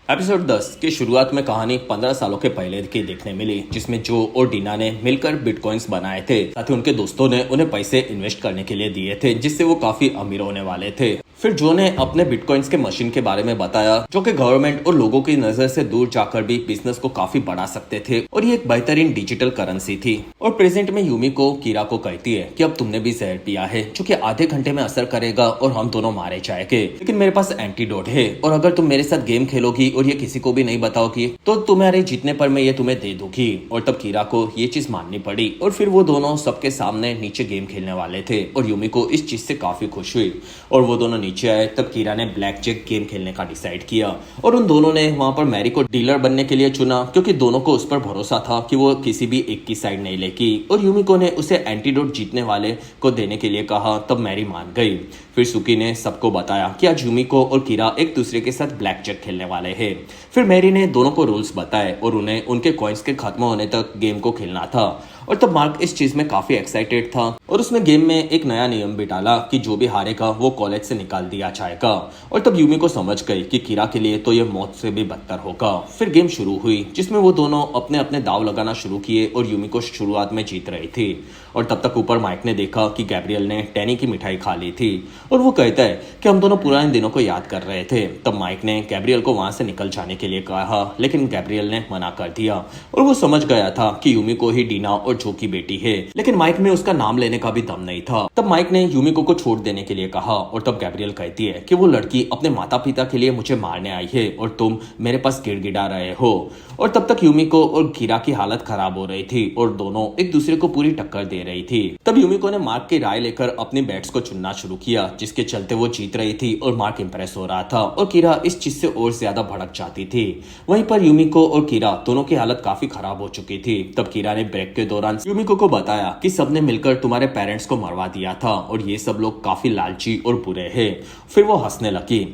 एपिसोड 10 की शुरुआत में कहानी 15 सालों के पहले की देखने मिली, जिसमें जो और डीना ने मिलकर बिटकॉइंस बनाए थे। साथ ही उनके दोस्तों ने उन्हें पैसे इन्वेस्ट करने के लिए दिए थे, जिससे वो काफी अमीर होने वाले थे। फिर जो ने अपने बिटकॉइंस के मशीन के बारे में बताया, जो कि गवर्नमेंट और लोगों की नजर से दूर जाकर भी बिजनेस को काफी बढ़ा सकते थे और ये एक बेहतरीन डिजिटल करेंसी थी। और प्रेजेंट में यूमिको कीरा को कहती है कि अब तुमने भी जहर पिया है, जो कि आधे घंटे में असर करेगा और हम दोनों मारे जाएंगे, लेकिन मेरे पास एंटीडोट है और अगर तुम मेरे साथ गेम खेलोगी और ये किसी को भी नहीं बताओगी तो तुम्हारे जीतने पर मैं ये तुम्हें दे दूंगी। और तब कीरा को ये चीज माननी पड़ी और फिर वो दोनों सबके सामने नीचे गेम खेलने वाले थे और यूमिको इस चीज से काफी खुश हुई और वो दोनों नीचे आए। तब कीरा ने ब्लैक जैक गेम खेलने का डिसाइड किया और उन दोनों ने वहां पर मैरी को डीलर बनने के लिए चुना, क्योंकि दोनों को उस पर भरोसा था कि वो किसी भी एक की साइड नहीं लेगी। और यूमिको ने उसे एंटीडोट जीतने वाले को देने के लिए कहा। तब मैरी मान गई। फिर सुकी ने सबको बताया कि आज यूमिको और कीरा एक दूसरे के साथ ब्लैक जैक खेलने वाले हैं। फिर मैरी ने दोनों को रूल्स बताए और उन्हें उनके कॉइन्स के खत्म होने तक गेम को खेलना था। और तब मार्क इस चीज में काफी एक्साइटेड था और उसने गेम में एक नया नियम भी डाला कि जो भी हारेगा वो कॉलेज से निकाल दिया जाएगा। और तब यूमिको समझ गई कि कीरा के लिए तो ये मौत से भी बदतर होगा। फिर गेम शुरू हुई, जिसमें वो दोनों अपने अपने दाव लगाना शुरू किए और यूमिको शुरुआत में जीत रही थी। और तब तक ऊपर माइक ने देखा कि गैब्रियल ने टैनी की मिठाई खा ली थी और वो कहता है कि हम दोनों पुराने दिनों को याद कर रहे थे। तब माइक ने गैब्रियल को वहां से निकल जाने के लिए कहा, लेकिन गैब्रियल ने मना कर दिया और वो समझ गया था कि यूमिको ही डीना और जो की बेटी है, लेकिन माइक में उसका नाम लेने का भी दम नहीं था। तब माइक ने यूमिको को छोड़ देने के लिए कहा और तब गैब्रियल कहती है कि वो लड़की अपने माता पिता के लिए मुझे मारने आई है और तुम मेरे पास गिड़गिड़ा रहे हो। और तब तक यूमिको और कीरा की हालत खराब हो रही थी और दोनों एक दूसरे को पूरी टक्कर दे रही थी। तब यूमिको ने मार्क की राय लेकर अपनी बैट्स को चुनना शुरू किया, जिसके चलते वो जीत रही थी और मार्क इंप्रेस हो रहा था और कीरा इस चीज से और ज्यादा भड़क जाती थी। वहीं पर यूमिको और कीरा दोनों की हालत काफी खराब हो चुकी थी। तब कीरा ने ब्रेक के दौरान यूमिको को बताया कि सबने मिलकर तुम्हारे पेरेंट्स को मरवा दिया था और ये सब लोग काफी लालची और बुरे हैं। फिर वो हंसने लगी।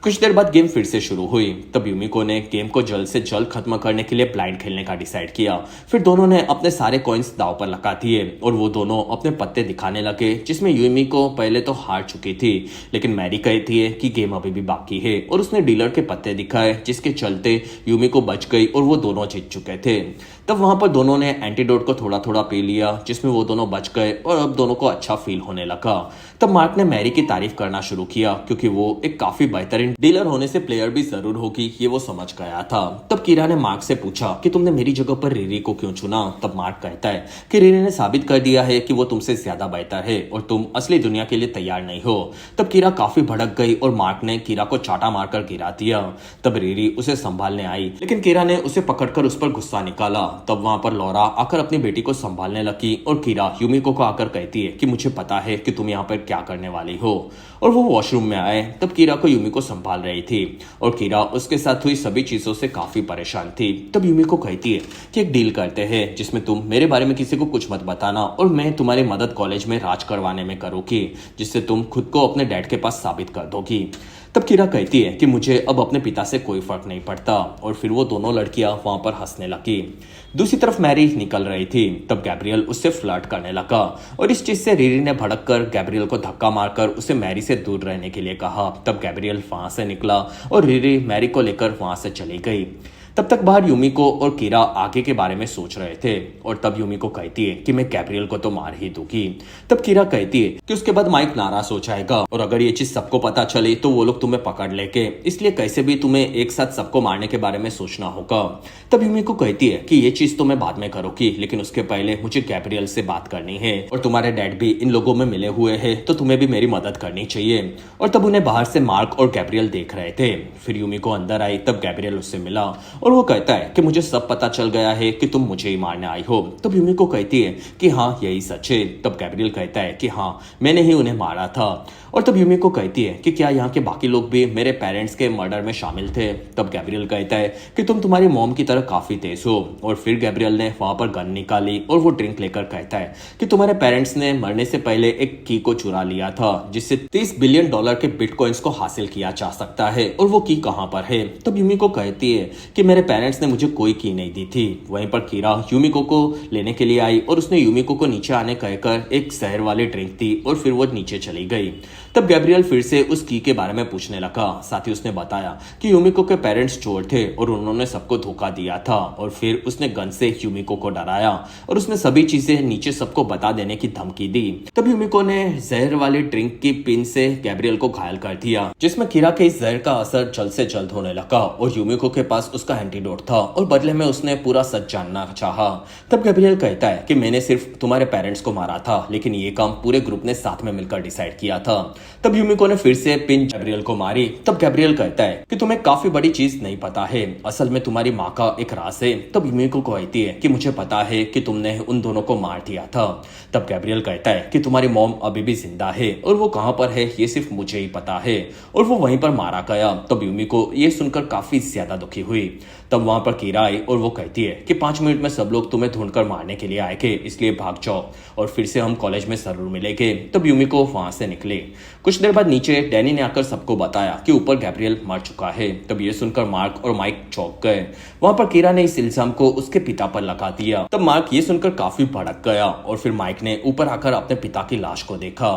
कुछ देर बाद गेम फिर से शुरू हुई। तब यूमिको ने गेम को जल्द से जल्द खत्म करने के लिए ब्लाइंड खेलने का डिसाइड किया। फिर दोनों ने अपने सारे कॉइन्स दाव पर लगा दिए और वो दोनों अपने पत्ते दिखाने लगे, जिसमें यूमिको पहले तो हार चुकी थी, लेकिन मैरी कहती है कि गेम अभी भी बाकी है और उसने डीलर के पत्ते दिखाए, जिसके चलते यूमिको बच गई और वो दोनों जीत चुके थे। तब वहां पर दोनों ने एंटीडोट को थोड़ा थोड़ा पी लिया, जिसमें वो दोनों बच गए और अब दोनों को अच्छा फील होने लगा। तब मार्क ने मैरी की तारीफ करना शुरू किया, क्योंकि वो एक काफी बेहतरीन डीलर होने से प्लेयर भी जरूर होगी, ये वो समझ गया था। तब कीरा ने मार्क से पूछा कि तुमने मेरी जगह पर रीरी को क्यों चुना? तब मार्क कहता है कि रीरी ने साबित कर दिया है कि वो तुमसे ज्यादा बेहतर है और तुम असली दुनिया के लिए तैयार नहीं हो। तब कीरा काफी भड़क गई और मार्क ने कीरा को चाटा मारकर गिरा दिया। तब रीरी उसे संभालने आई, लेकिन कीरा ने उसे पकड़कर उस पर गुस्सा निकाला। तब वहां पर लॉरा आकर अपनी बेटी को संभालने लगी और कीरा यूमिको को आकर कहती है कि मुझे पता है कि तुम यहाँ पर क्या करने वाली हो। और वो वॉशरूम में आए। तब कीरा को यूमिको संभाल रही थी और कीरा उसके साथ हुई सभी चीजों से काफी परेशान थी। तब यूमिको कहती है कि एक डील करते हैं जिसमें तुम मेरे बारे में किसी को कुछ मत बताना और मैं तुम्हारी मदद कॉलेज में राज करवाने में करूंगी, जिससे तुम खुद को अपने डैड के पास साबित कर दोगी। तब कीरा कहती है कि मुझे अब अपने पिता से कोई फर्क नहीं पड़ता, और फिर वो दोनों लड़कियां वहां पर हंसने लगी। दूसरी तरफ मैरी निकल रही थी, तब गैब्रियल उससे फ्लर्ट करने लगा, और इस चीज से रिरी ने भड़क कर गैब्रियल को धक्का मारकर उसे मैरी से दूर रहने के लिए कहा। तब गैब्रियल वहां से निकला और रिरी मैरी को लेकर वहां से चली गई। तब तक बाहर यूमिको और कीरा आगे के बारे में सोच रहे थे, और तब यूमिको कहती है कि मैं गैब्रियल को तो मार ही दूंगी। तब कीरा कहती है कि उसके बाद माइक नाराज हो जाएगा, और अगर ये चीज सबको पता चली तो वो लोग तुम्हें पकड़ लेंगे, इसलिए कैसे भी तुम्हें एक साथ सबको मारने के बारे में सोचना होगा। तब यूमिको कहती है कि ये चीज तो मैं बाद में करूंगी, लेकिन उसके पहले मुझे गैब्रियल से बात करनी है, और तुम्हारे डैड भी इन लोगों में मिले हुए हैं, तो तुम्हें भी मेरी मदद करनी चाहिए। और तब उन्हें बाहर से मार्क और गैब्रियल देख रहे थे। फिर यूमिको अंदर आई, तब गैब्रियल उससे मिला और वो कहता है कि मुझे सब पता चल गया है कि तुम मुझे ही मारने आई हो। तब यूमिको कहती है कि हाँ यही सच है। तब गैब्रियल कहता है कि हाँ मैंने ही उन्हें मारा था। और तब यूमिको कहती है कि क्या यहाँ के बाकी लोग भी मेरे पेरेंट्स के मर्डर में शामिल थे। तब गैब्रियल कहता है कि तुम तुम्हारी मॉम की तरह काफी तेज हो। और फिर गैब्रियल ने वहां पर गन निकाली और वो ड्रिंक लेकर कहता है कि तुम्हारे पेरेंट्स ने मरने से पहले एक की को चुरा लिया था, जिससे $30 बिलियन के बिटकॉइंस को हासिल किया जा सकता है, और वो की कहाँ पर है। तब यूमिको कहती है कि मेरे पेरेंट्स ने मुझे कोई की नहीं दी थी। वहीं पर कीरा यूमिको को लेने के लिए आई, और उसने यूमिको को नीचे आने कहकर एक शहर वाली ड्रिंक दी, और फिर वो नीचे चली गई। तब गैब्रियल फिर से उस की के बारे में पूछने लगा। साथ ही उसने बताया कि यूमिको के पेरेंट्स चोर थे और उन्होंने सबको धोखा दिया था, और फिर उसने गन से यूमिको को डराया, और उसने सभी चीजें नीचे सबको बता देने की धमकी दी। तब यूमिको ने जहर वाली ड्रिंक की पिन से गैब्रियल को घायल कर दिया, जिसमें कीरा के इस जहर का असर जल्द से जल्द होने लगा, और यूमिको के पास उसका एंटीडोट था, और बदले में उसने पूरा सच जानना चाहा। तब गैब्रियल कहता है कि मैंने सिर्फ तुम्हारे पेरेंट्स को मारा था, लेकिन ये काम पूरे ग्रुप ने साथ में मिलकर डिसाइड किया था। तब यूमिको ने फिर से पिन गैब्रियल को मारी। तब गैब्रियल कहता है कि तुम्हें काफी बड़ी चीज नहीं पता है, असल में तुम्हारी माँ का एक राज है। तब यूमिको कहती है कि मुझे पता है कि तुमने उन दोनों को मार दिया था। तब गैब्रियल कहता है कि तुम्हारी मॉम अभी भी जिंदा है, और वो कहां पर है ये सिर्फ मुझे ही पता है, और वो वहीं पर मारा गया। तब यूमिको ये सुनकर काफी ज्यादा दुखी हुई। तब वहां पर कीरा आई और वो कहती है कि 5 मिनट में सब लोग तुम्हें ढूंढकर मारने के लिए आएंगे, इसलिए भाग जाओ और फिर से हम कॉलेज में जरूर मिलेंगे। तब यूमिको वहां से निकले। कुछ देर बाद नीचे डैनी ने आकर सबको बताया कि ऊपर गैब्रियल मर चुका है। तब ये सुनकर मार्क और माइक चौंक गए। वहां पर कीरा ने इस इल्जाम को उसके पिता पर लगा दिया। तब मार्क ये सुनकर काफी भड़क गया, और फिर माइक ने ऊपर आकर अपने पिता की लाश को देखा।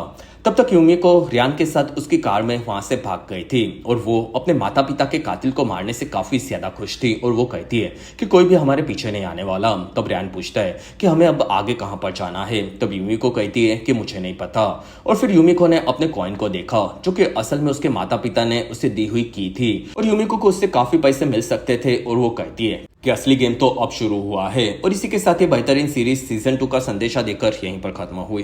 तब तक यूमिको रियान के साथ उसकी कार में वहां से भाग गई थी, और वो अपने माता पिता के कातिल को मारने से काफी ज्यादा खुश थी, और वो कहती है कि कोई भी हमारे पीछे नहीं आने वाला। तब रियान पूछता है कि हमें अब आगे कहां पर जाना है। तब यूमिको कहती है कि मुझे नहीं पता, और फिर यूमिको ने अपने कॉइन को देखा, जो कि असल में उसके माता पिता ने उसे दी हुई की थी, और यूमिको को उससे काफी पैसे मिल सकते थे, और वो कहती है कि असली गेम तो अब शुरू हुआ है। और इसी के साथ ये बेहतरीन सीरीज सीजन 2 का संदेशा देकर यहीं पर खत्म हुई।